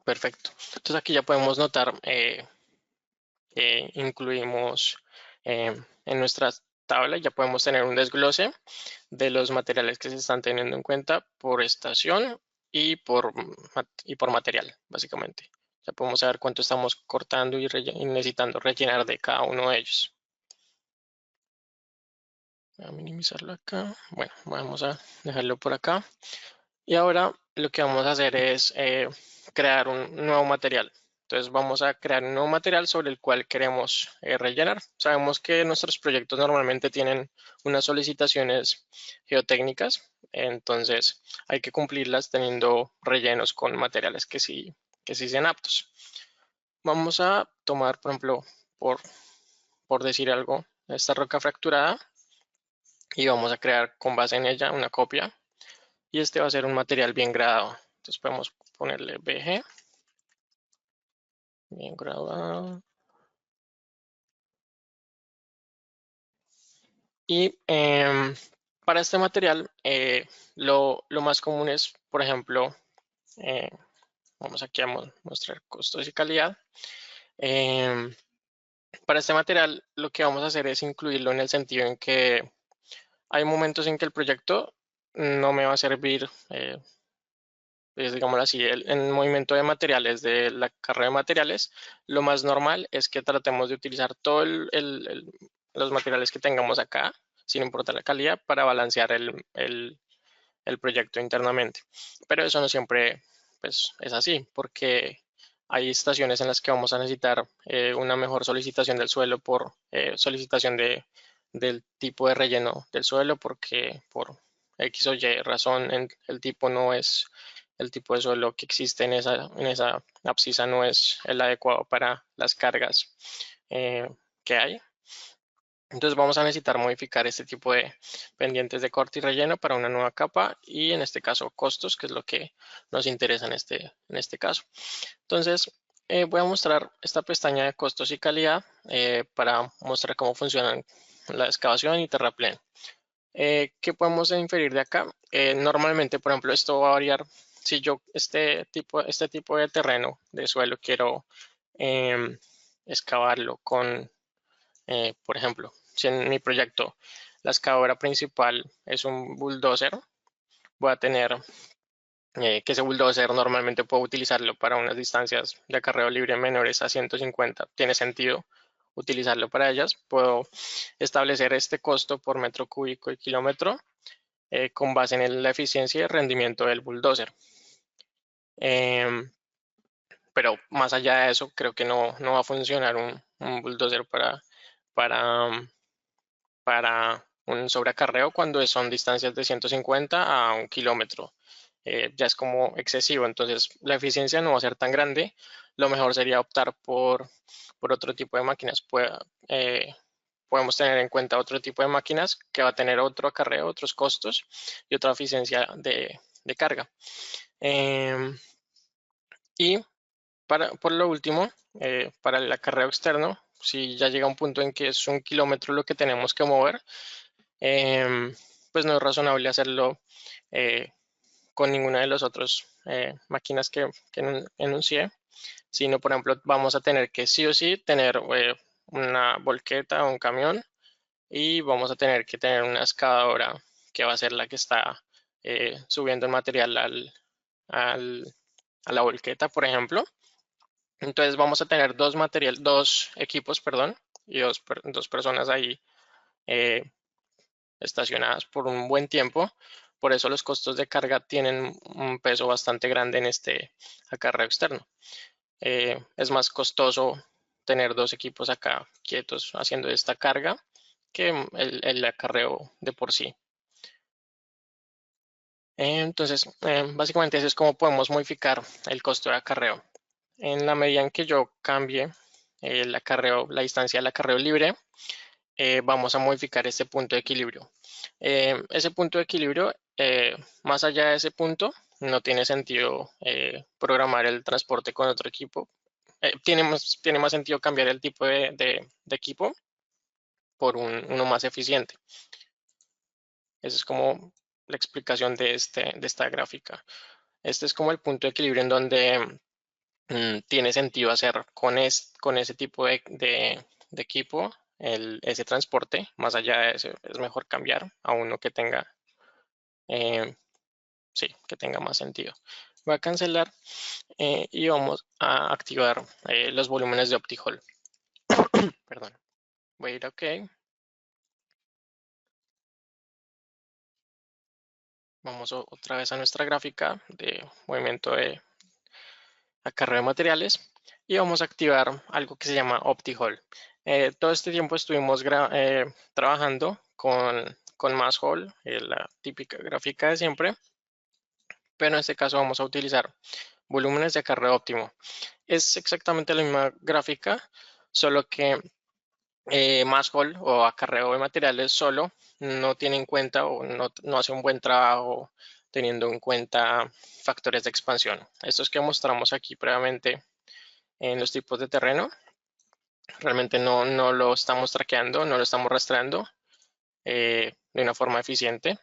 Perfecto. Entonces aquí ya podemos notar que incluimos en nuestra tabla, ya podemos tener un desglose de los materiales que se están teniendo en cuenta por estación y por material, básicamente. Ya podemos saber cuánto estamos cortando y necesitando rellenar de cada uno de ellos. Voy a minimizarlo acá. Bueno, vamos a dejarlo por acá. Y ahora lo que vamos a hacer es crear un nuevo material. Entonces vamos a crear un nuevo material sobre el cual queremos rellenar. Sabemos que nuestros proyectos normalmente tienen unas solicitaciones geotécnicas, entonces hay que cumplirlas teniendo rellenos con materiales que sí sean aptos. Vamos a tomar, por ejemplo, por decir algo, esta roca fracturada y vamos a crear con base en ella una copia y este va a ser un material bien gradado. Entonces podemos ponerle BG, bien gradado. Y para este material lo más común es, por ejemplo, vamos aquí a mostrar costos y calidad. Para este material lo que vamos a hacer es incluirlo en el sentido en que hay momentos en que el proyecto no me va a servir, pues, digámoslo así, en movimiento de materiales de la carrera de materiales, lo más normal es que tratemos de utilizar todos los materiales que tengamos acá, sin importar la calidad, para balancear el proyecto internamente. Pero eso no siempre pues, es así, porque hay estaciones en las que vamos a necesitar una mejor solicitación del suelo por solicitación del tipo de relleno del suelo, porque por X o Y razón el tipo no es el tipo de suelo que existe en esa abscisa no es el adecuado para las cargas que hay. Entonces vamos a necesitar modificar este tipo de pendientes de corte y relleno para una nueva capa y en este caso costos, que es lo que nos interesa en este caso. Entonces voy a mostrar esta pestaña de costos y calidad para mostrar cómo funcionan la excavación y terraplén. ¿Qué podemos inferir de acá? Normalmente, por ejemplo, esto va a variar. Si yo este tipo de terreno de suelo quiero excavarlo con por ejemplo, si en mi proyecto la excavadora principal es un bulldozer, voy a tener que ese bulldozer normalmente puedo utilizarlo para unas distancias de acarreo libre menores a 150. Tiene sentido utilizarlo para ellas. Puedo establecer este costo por metro cúbico y kilómetro con base en la eficiencia y rendimiento del bulldozer. Pero más allá de eso, creo que no va a funcionar un bulldozer para un sobreacarreo cuando son distancias de 150 a 1 kilómetro. Ya es como excesivo, entonces la eficiencia no va a ser tan grande. Lo mejor sería optar por otro tipo de máquinas. Podemos tener en cuenta otro tipo de máquinas que va a tener otro acarreo, otros costos y otra eficiencia de carga. Y por lo último, para el acarreo externo, si ya llega un punto en que es 1 kilómetro lo que tenemos que mover, pues no es razonable hacerlo con ninguna de las otras máquinas que enuncié, sino por ejemplo vamos a tener que sí o sí tener una volqueta o un camión y vamos a tener que tener una excavadora que va a ser la que está subiendo el material a la volqueta, por ejemplo. Entonces vamos a tener dos equipos, perdón, y dos personas ahí estacionadas por un buen tiempo. Por eso los costos de carga tienen un peso bastante grande en este acarreo externo. Es más costoso tener dos equipos acá quietos haciendo esta carga que el acarreo de por sí. Entonces, básicamente eso es como podemos modificar el costo de acarreo. En la medida en que yo cambie el acarreo, la distancia del acarreo libre, vamos a modificar este punto de equilibrio. Ese punto de equilibrio, más allá de ese punto, no tiene sentido programar el transporte con otro equipo. Tiene más sentido cambiar el tipo de equipo por uno más eficiente. Esa es como la explicación de esta gráfica. Este es como el punto de equilibrio en donde tiene sentido hacer con ese tipo de equipo ese transporte. Más allá de eso, es mejor cambiar a uno que tenga, sí, que tenga más sentido. Voy a cancelar y vamos a activar los volúmenes de OptiHole. Perdón. Voy a ir a OK. Vamos otra vez a nuestra gráfica de movimiento de acarreo de materiales y vamos a activar algo que se llama OptiHole. Todo este tiempo estuvimos trabajando con MassHole, la típica gráfica de siempre, pero en este caso vamos a utilizar volúmenes de acarreo óptimo. Es exactamente la misma gráfica, solo que MassHole o acarreo de materiales solo no tiene en cuenta o no hace un buen trabajo teniendo en cuenta factores de expansión. Estos que mostramos aquí previamente en los tipos de terreno, realmente no lo estamos traqueando, no lo estamos rastreando de una forma eficiente.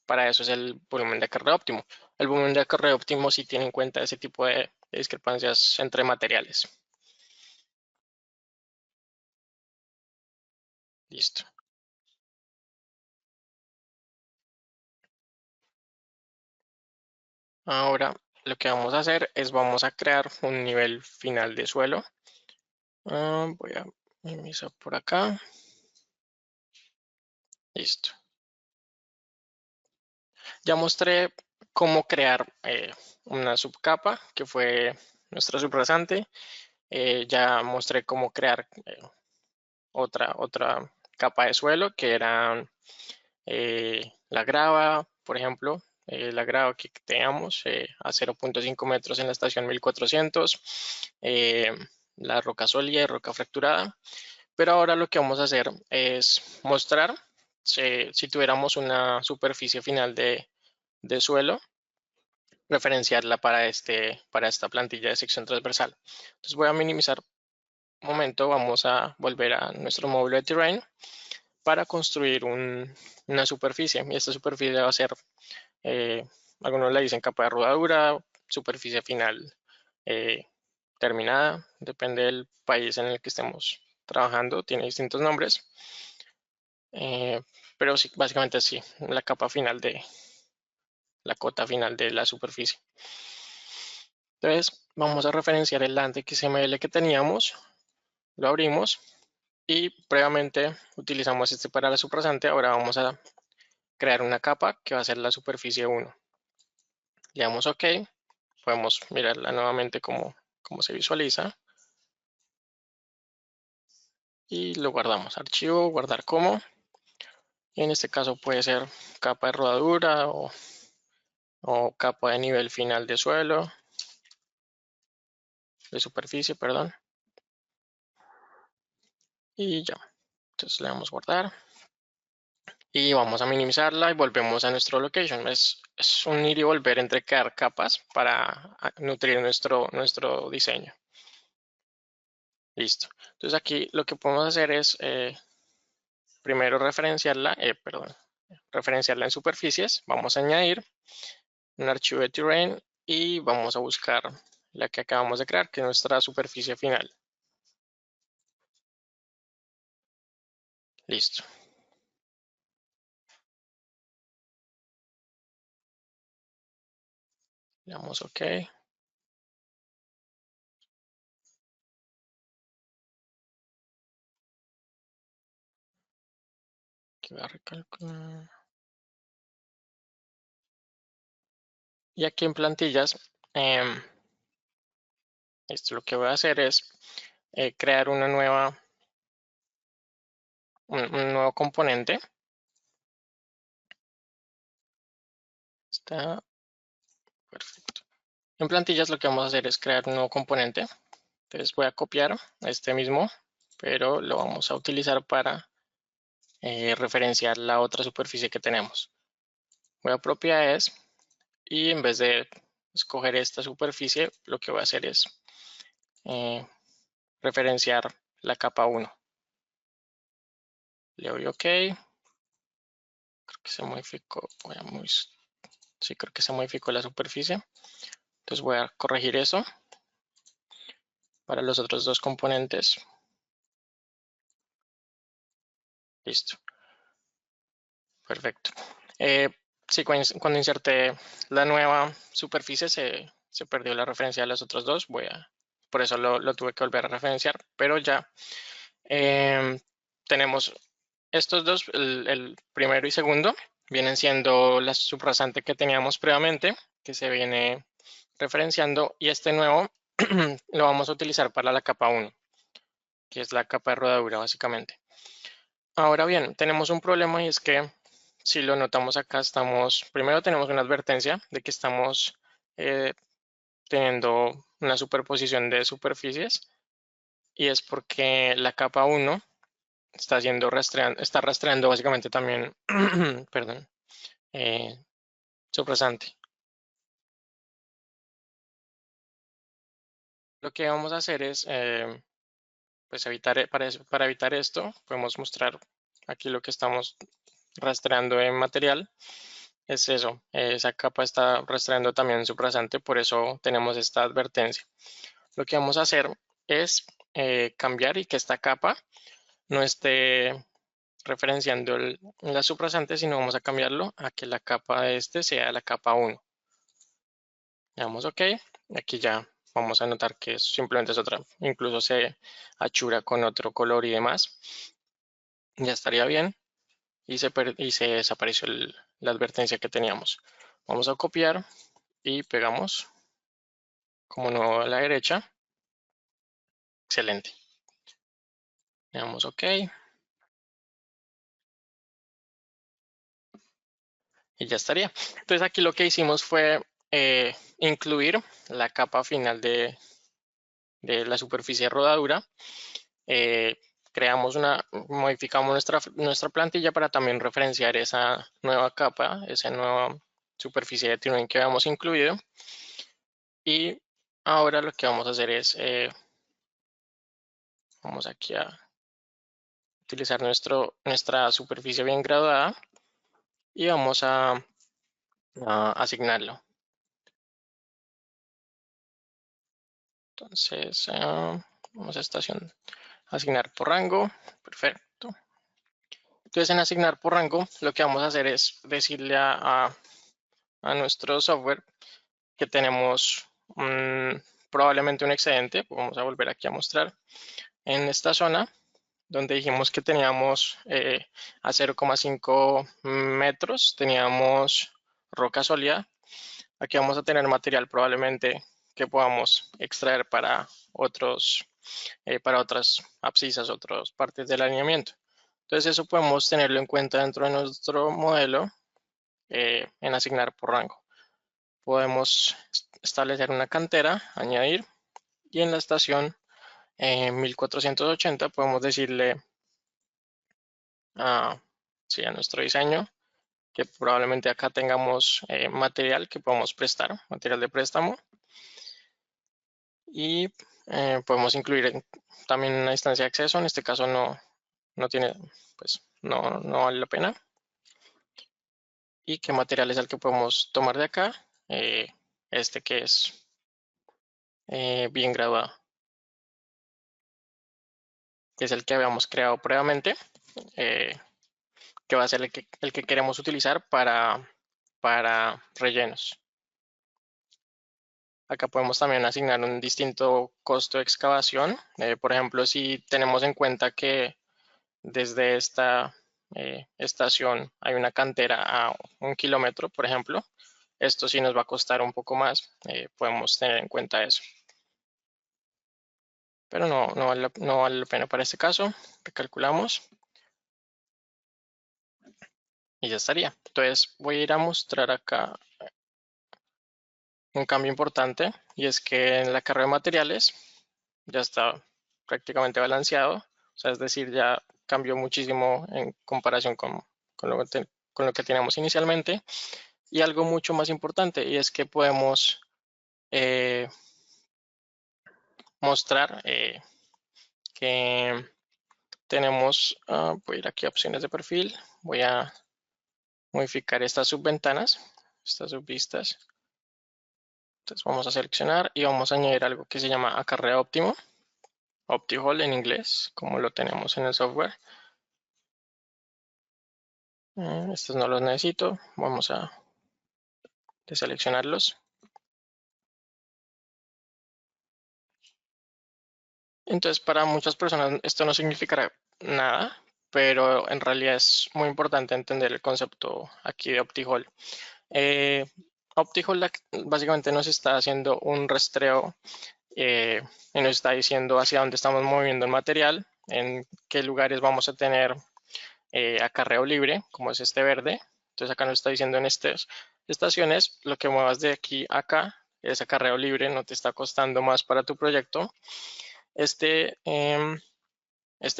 Para eso es el volumen de acarreo óptimo. El volumen de acarreo óptimo sí tiene en cuenta ese tipo de discrepancias entre materiales. Listo. Ahora lo que vamos a hacer es vamos a crear un nivel final de suelo. Voy a minimizar por acá. Listo. Ya mostré cómo crear una subcapa, que fue nuestra subrasante. Ya mostré cómo crear otra capa de suelo, que era la grava, por ejemplo. La grava que teníamos a 0.5 metros en la estación 1400. La roca sólida y roca fracturada. Pero ahora lo que vamos a hacer es mostrar si tuviéramos una superficie final de suelo, referenciarla para esta plantilla de sección transversal. Entonces voy a minimizar un momento, vamos a volver a nuestro módulo de terrain para construir una superficie. Y esta superficie va a ser, algunos le dicen capa de rodadura, superficie final terminada, depende del país en el que estemos trabajando, tiene distintos nombres. Pero sí, básicamente sí, la capa final la cota final de la superficie. Entonces vamos a referenciar el Land XML que teníamos, lo abrimos y previamente utilizamos este para la subrasante. Ahora vamos a crear una capa que va a ser la superficie 1. Le damos OK, podemos mirarla nuevamente cómo se visualiza y lo guardamos. Archivo, guardar como. Y en este caso puede ser capa de rodadura o capa de nivel final de suelo, de superficie, perdón. Y ya. Entonces le damos guardar. Y vamos a minimizarla y volvemos a nuestro location. Es un ir y volver entre crear capas para nutrir nuestro diseño. Listo. Entonces aquí lo que podemos hacer es primero referenciarla en superficies. Vamos a añadir un archivo de terrain y vamos a buscar la que acabamos de crear, que es nuestra superficie final. Listo. Le damos OK. Aquí voy a recalcular. Y aquí en plantillas, esto lo que voy a hacer es crear un nuevo componente. Está perfecto. En plantillas lo que vamos a hacer es crear un nuevo componente. Entonces voy a copiar este mismo, pero lo vamos a utilizar para referenciar la otra superficie que tenemos. Voy a propiedades y en vez de escoger esta superficie, lo que voy a hacer es referenciar la capa 1. Le doy OK. Creo que se modificó. Sí, creo que se modificó la superficie. Entonces voy a corregir eso para los otros dos componentes. Listo. Perfecto. Sí, cuando inserté la nueva superficie se perdió la referencia de los otros dos. Por eso lo tuve que volver a referenciar, pero ya tenemos estos dos, el primero y segundo, vienen siendo la subrasante que teníamos previamente, que se viene referenciando, y este nuevo lo vamos a utilizar para la capa 1, que es la capa de rodadura básicamente. Ahora bien, tenemos un problema y es que si lo notamos acá, primero tenemos una advertencia de que estamos teniendo una superposición de superficies y es porque la capa 1 está rastreando básicamente también, perdón, subrasante. Lo que vamos a hacer es, pues para evitar esto, podemos mostrar aquí lo que estamos rastreando en material. Es eso, esa capa está rastreando también subrasante, por eso tenemos esta advertencia. Lo que vamos a hacer es cambiar y que esta capa no esté referenciando la subrasante, sino vamos a cambiarlo a que la capa de este sea la capa 1. Le damos OK. Aquí ya vamos a notar que simplemente es otra, incluso se achura con otro color y demás. Ya estaría bien y se desapareció la advertencia que teníamos. Vamos a copiar y pegamos como nuevo a la derecha. Excelente. Le damos OK. Y ya estaría. Entonces aquí lo que hicimos fue incluir la capa final de la superficie de rodadura. Modificamos nuestra plantilla para también referenciar esa nueva capa, esa nueva superficie de tuning que habíamos incluido. Y ahora lo que vamos a hacer es, vamos aquí a utilizar nuestra superficie bien graduada y vamos a asignarlo. Entonces, vamos a asignar por rango. Perfecto. Entonces, en asignar por rango, lo que vamos a hacer es decirle a nuestro software que tenemos probablemente un excedente. Vamos a volver aquí a mostrar. En esta zona, donde dijimos que teníamos a 0,5 metros, teníamos roca sólida. Aquí vamos a tener material probablemente que podamos extraer para otras abscisas, otras partes del alineamiento. Entonces eso podemos tenerlo en cuenta dentro de nuestro modelo en asignar por rango. Podemos establecer una cantera, añadir, y en la estación 1480 podemos decirle a nuestro diseño que probablemente acá tengamos material que podemos prestar, material de préstamo, y podemos incluir también una instancia de acceso. En este caso no tiene, pues no vale la pena. Y qué material es el que podemos tomar de acá, este que es bien graduado, que es el que habíamos creado previamente, que va a ser el que queremos utilizar para rellenos. Acá podemos también asignar un distinto costo de excavación. Por ejemplo, si tenemos en cuenta que desde esta estación hay una cantera a 1 kilómetro, por ejemplo, esto sí nos va a costar un poco más. Podemos tener en cuenta eso. Pero no vale la pena para este caso. Recalculamos. Y ya estaría. Entonces voy a ir a mostrar acá un cambio importante, y es que en la carga de materiales ya está prácticamente balanceado. O sea, es decir, ya cambió muchísimo en comparación con lo que teníamos inicialmente. Y algo mucho más importante, y es que podemos mostrar que tenemos, voy a ir aquí a opciones de perfil, voy a modificar estas subventanas, estas subvistas. Entonces vamos a seleccionar y vamos a añadir algo que se llama acarreo óptimo, OptiHole en inglés, como lo tenemos en el software. Estos no los necesito, vamos a deseleccionarlos. Entonces, para muchas personas esto no significará nada, pero en realidad es muy importante entender el concepto aquí de OptiHole. OptiHole básicamente nos está haciendo un rastreo y nos está diciendo hacia dónde estamos moviendo el material, en qué lugares vamos a tener acarreo libre, como es este verde. Entonces acá nos está diciendo en estas estaciones, lo que muevas de aquí a acá es acarreo libre, no te está costando más para tu proyecto. Este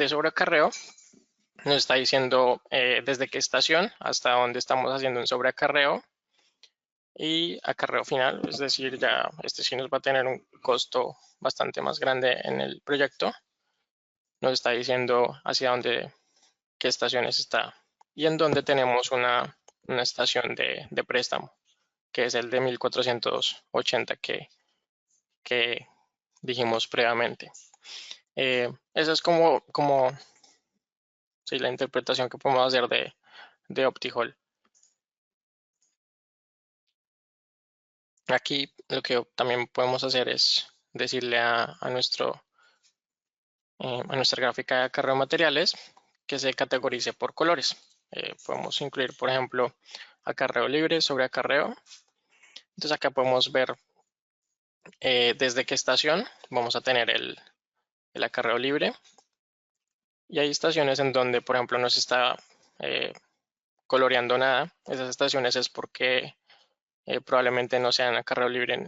sobreacarreo nos está diciendo desde qué estación hasta dónde estamos haciendo un sobreacarreo y acarreo final, es decir, ya este sí nos va a tener un costo bastante más grande en el proyecto. Nos está diciendo hacia dónde, qué estaciones está y en dónde tenemos una estación de préstamo, que es el de 1480 que dijimos previamente. Eso es como sí, la interpretación que podemos hacer de OptiHole. Aquí lo que también podemos hacer es decirle a nuestra gráfica de acarreo de materiales que se categorice por colores. Podemos incluir, por ejemplo, acarreo libre sobre acarreo. Entonces acá podemos ver desde qué estación vamos a tener el acarreo libre. Y hay estaciones en donde, por ejemplo, no se está coloreando nada. Esas estaciones es porque probablemente no sean acarreo libre,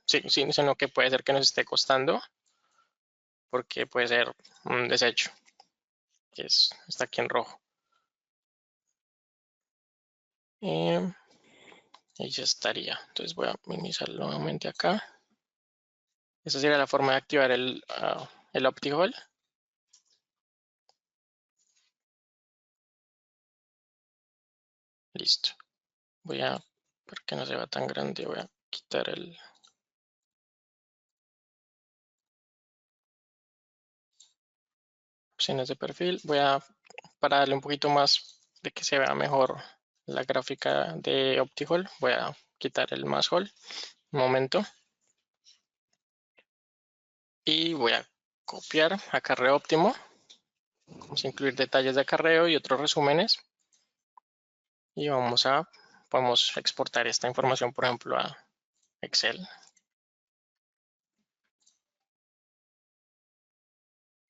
sino que puede ser que nos esté costando, porque puede ser un desecho, que está aquí en rojo. Y ya estaría. Entonces voy a minimizar nuevamente acá. Esa sería la forma de activar el OptiHole. Listo. Voy a, para que no se vea tan grande, voy a quitar el... opciones de perfil. Voy a, para darle un poquito más de que se vea mejor la gráfica de OptiHole, voy a quitar el más hole. Un momento. Y voy a copiar acarreo óptimo. Vamos a incluir detalles de acarreo y otros resúmenes. Y podemos exportar esta información, por ejemplo, a Excel.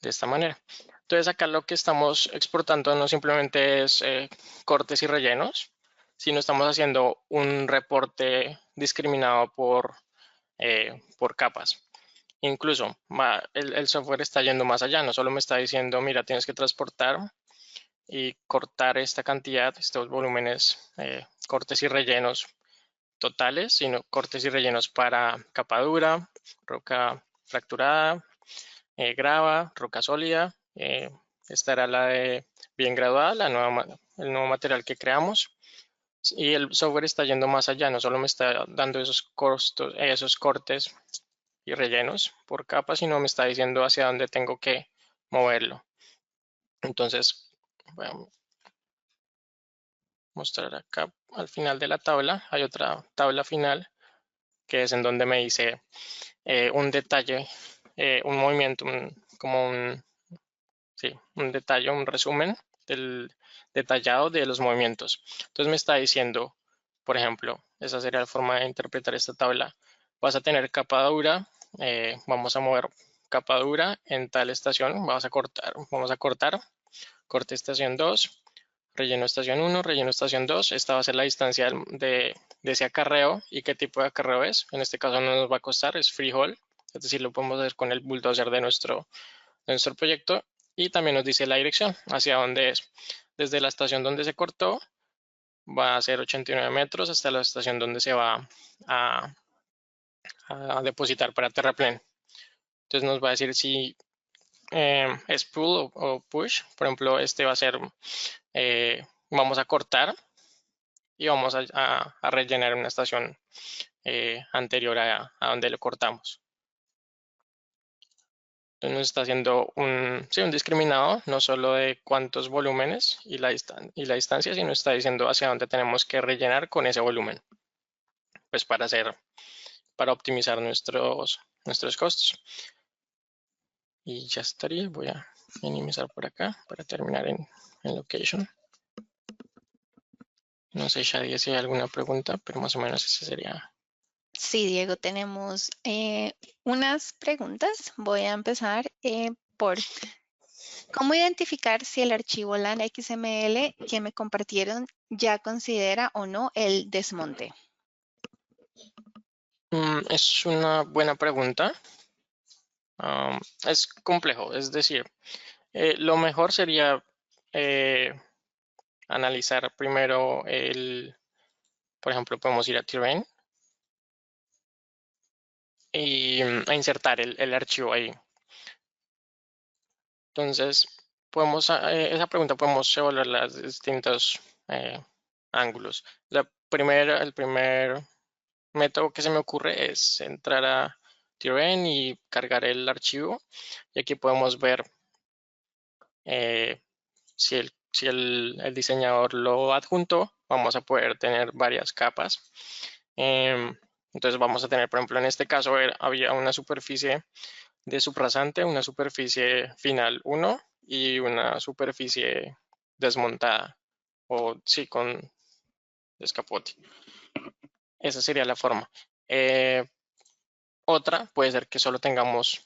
De esta manera. Entonces acá lo que estamos exportando no simplemente es cortes y rellenos, sino estamos haciendo un reporte discriminado por capas. Incluso el software está yendo más allá, no solo me está diciendo, mira, tienes que transportar y cortar esta cantidad, estos volúmenes, cortes y rellenos totales, sino cortes y rellenos para capa dura, roca fracturada, grava, roca sólida. Esta era la de bien graduada, el nuevo material que creamos. Y el software está yendo más allá, no solo me está dando esos cortes y rellenos por capa, sino me está diciendo hacia dónde tengo que moverlo. Entonces, voy a mostrar acá al final de la tabla, hay otra tabla final que es en donde me dice un detalle, un movimiento, como un detalle, un resumen detallado de los movimientos. Entonces me está diciendo, por ejemplo, esa sería la forma de interpretar esta tabla. Vas a tener capa dura, vamos a mover capa dura en tal estación, vamos a cortar, corte estación 2, relleno estación 1, relleno estación 2. Esta va a ser la distancia de ese acarreo y qué tipo de acarreo es. En este caso no nos va a costar, es freehold, es decir, lo podemos hacer con el bulldozer de nuestro proyecto. Y también nos dice la dirección, hacia dónde es. Desde la estación donde se cortó va a ser 89 metros hasta la estación donde se va a depositar para terraplén. Entonces nos va a decir si es pull o push. Por ejemplo, este va a ser, vamos a cortar y vamos a rellenar una estación anterior a donde lo cortamos. Entonces nos está haciendo un discriminado, no solo de cuántos volúmenes y la distancia, sino está diciendo hacia dónde tenemos que rellenar con ese volumen, pues para optimizar nuestros costos. Y ya estaría, voy a minimizar por acá para terminar en location. No sé, Shadia, si hay alguna pregunta, pero más o menos ese sería. Sí, Diego, tenemos unas preguntas. Voy a empezar por cómo identificar si el archivo LAN XML que me compartieron ya considera o no el desmonte. Es una buena pregunta. Es complejo, es decir, lo mejor sería analizar primero por ejemplo, podemos ir a Terrain y a insertar el archivo ahí. Entonces, esa pregunta podemos evaluar los distintos ángulos. El primer método que se me ocurre es entrar a Terrain y cargar el archivo. Y aquí podemos ver si el diseñador lo adjuntó, vamos a poder tener varias capas. Entonces vamos a tener, por ejemplo, en este caso había una superficie de subrasante, una superficie final 1 y una superficie desmontada, o sí, con descapote. Esa sería la forma. Otra puede ser que solo tengamos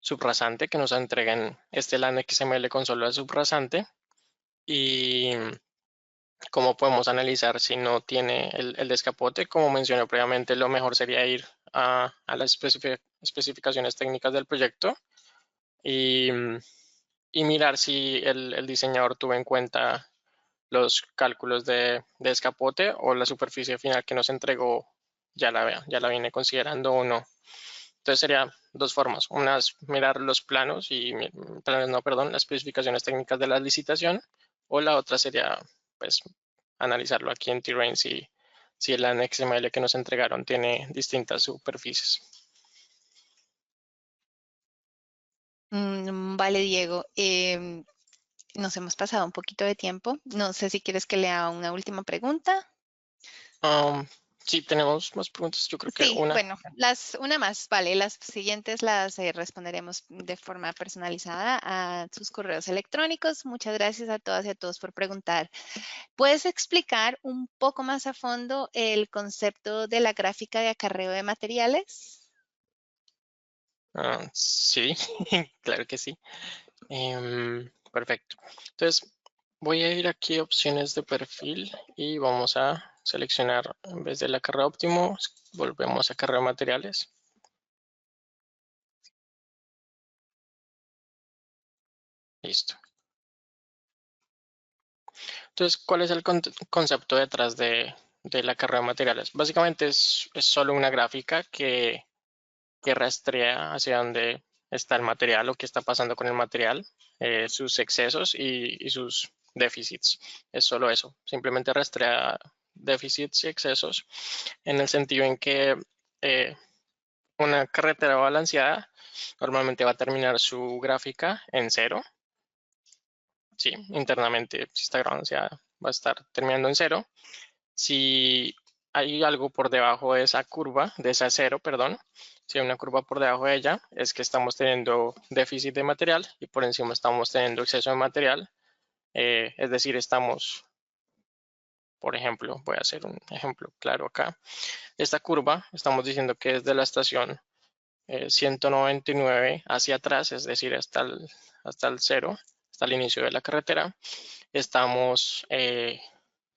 subrasante, que nos entreguen este LAN XML con solo el subrasante. Y cómo podemos analizar si no tiene el descapote. Como mencioné previamente, lo mejor sería ir a las especificaciones técnicas del proyecto y mirar si el diseñador tuvo en cuenta los cálculos de descapote o la superficie final que nos entregó ya la viene considerando o no. Entonces sería dos formas. Una es mirar los planos las especificaciones técnicas de la licitación, o la otra sería pues analizarlo aquí en Terrain si el XML que nos entregaron tiene distintas superficies. Vale, Diego. Nos hemos pasado un poquito de tiempo. No sé si quieres que le haga una última pregunta. Sí, tenemos más preguntas. Yo creo que Sí, una. bueno, una más, vale. Las siguientes las responderemos de forma personalizada a sus correos electrónicos. Muchas gracias a todas y a todos por preguntar. ¿Puedes explicar un poco más a fondo el concepto de la gráfica de acarreo de materiales? Sí, claro que sí. Perfecto. Entonces, voy a ir aquí a opciones de perfil y vamos a seleccionar, en vez del acarreo óptimo, volvemos a acarreo de materiales. Listo. Entonces, ¿cuál es el concepto detrás del acarreo de materiales? Básicamente es solo una gráfica que rastrea hacia dónde está el material o qué está pasando con el material, sus excesos y sus déficits. Es solo eso. Simplemente rastrea déficits y excesos en el sentido en que una carretera balanceada normalmente va a terminar su gráfica en 0. Sí, internamente, si está balanceada, va a estar terminando en 0. Si hay algo por debajo de esa curva, de esa 0, perdón, si hay una curva por debajo de ella, es que estamos teniendo déficit de material y por encima estamos teniendo exceso de material. Es decir, estamos, por ejemplo, voy a hacer un ejemplo claro acá. Esta curva, estamos diciendo que es de la estación 199 hacia atrás, es decir, hasta el 0, hasta el inicio de la carretera. Estamos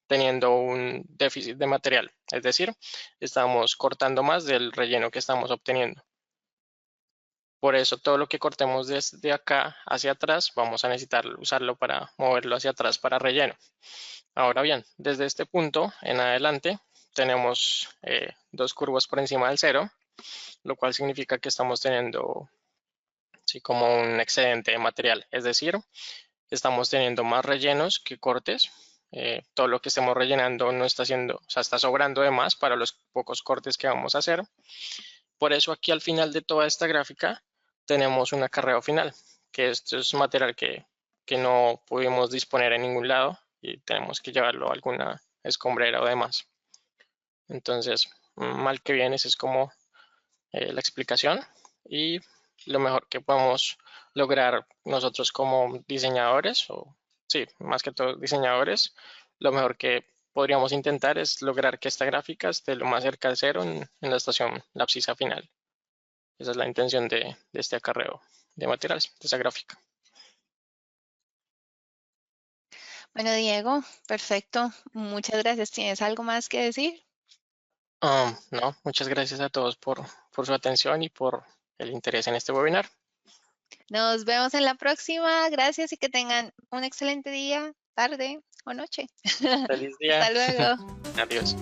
teniendo un déficit de material, es decir, estamos cortando más del relleno que estamos obteniendo. Por eso todo lo que cortemos desde acá hacia atrás vamos a necesitar usarlo para moverlo hacia atrás para relleno. Ahora bien, desde este punto en adelante tenemos dos curvas por encima del 0, lo cual significa que estamos teniendo como un excedente de material, es decir, estamos teniendo más rellenos que cortes. Todo lo que estemos rellenando no está haciendo, o sea, está sobrando de más para los pocos cortes que vamos a hacer. Por eso aquí al final de toda esta gráfica tenemos un acarreo final, que esto es material que no pudimos disponer en ningún lado y tenemos que llevarlo a alguna escombrera o demás. Entonces, mal que bien, esa es como la explicación y lo mejor que podemos lograr nosotros como diseñadores, o sí, más que todo diseñadores, lo mejor que podríamos intentar es lograr que esta gráfica esté lo más cerca de 0 en la estación, la abscisa final. Esa es la intención de este acarreo de materiales, de esa gráfica. Bueno, Diego, perfecto. Muchas gracias. ¿Tienes algo más que decir? No, muchas gracias a todos por su atención y por el interés en este webinar. Nos vemos en la próxima. Gracias y que tengan un excelente día, tarde o noche. Feliz día. Hasta luego. Adiós.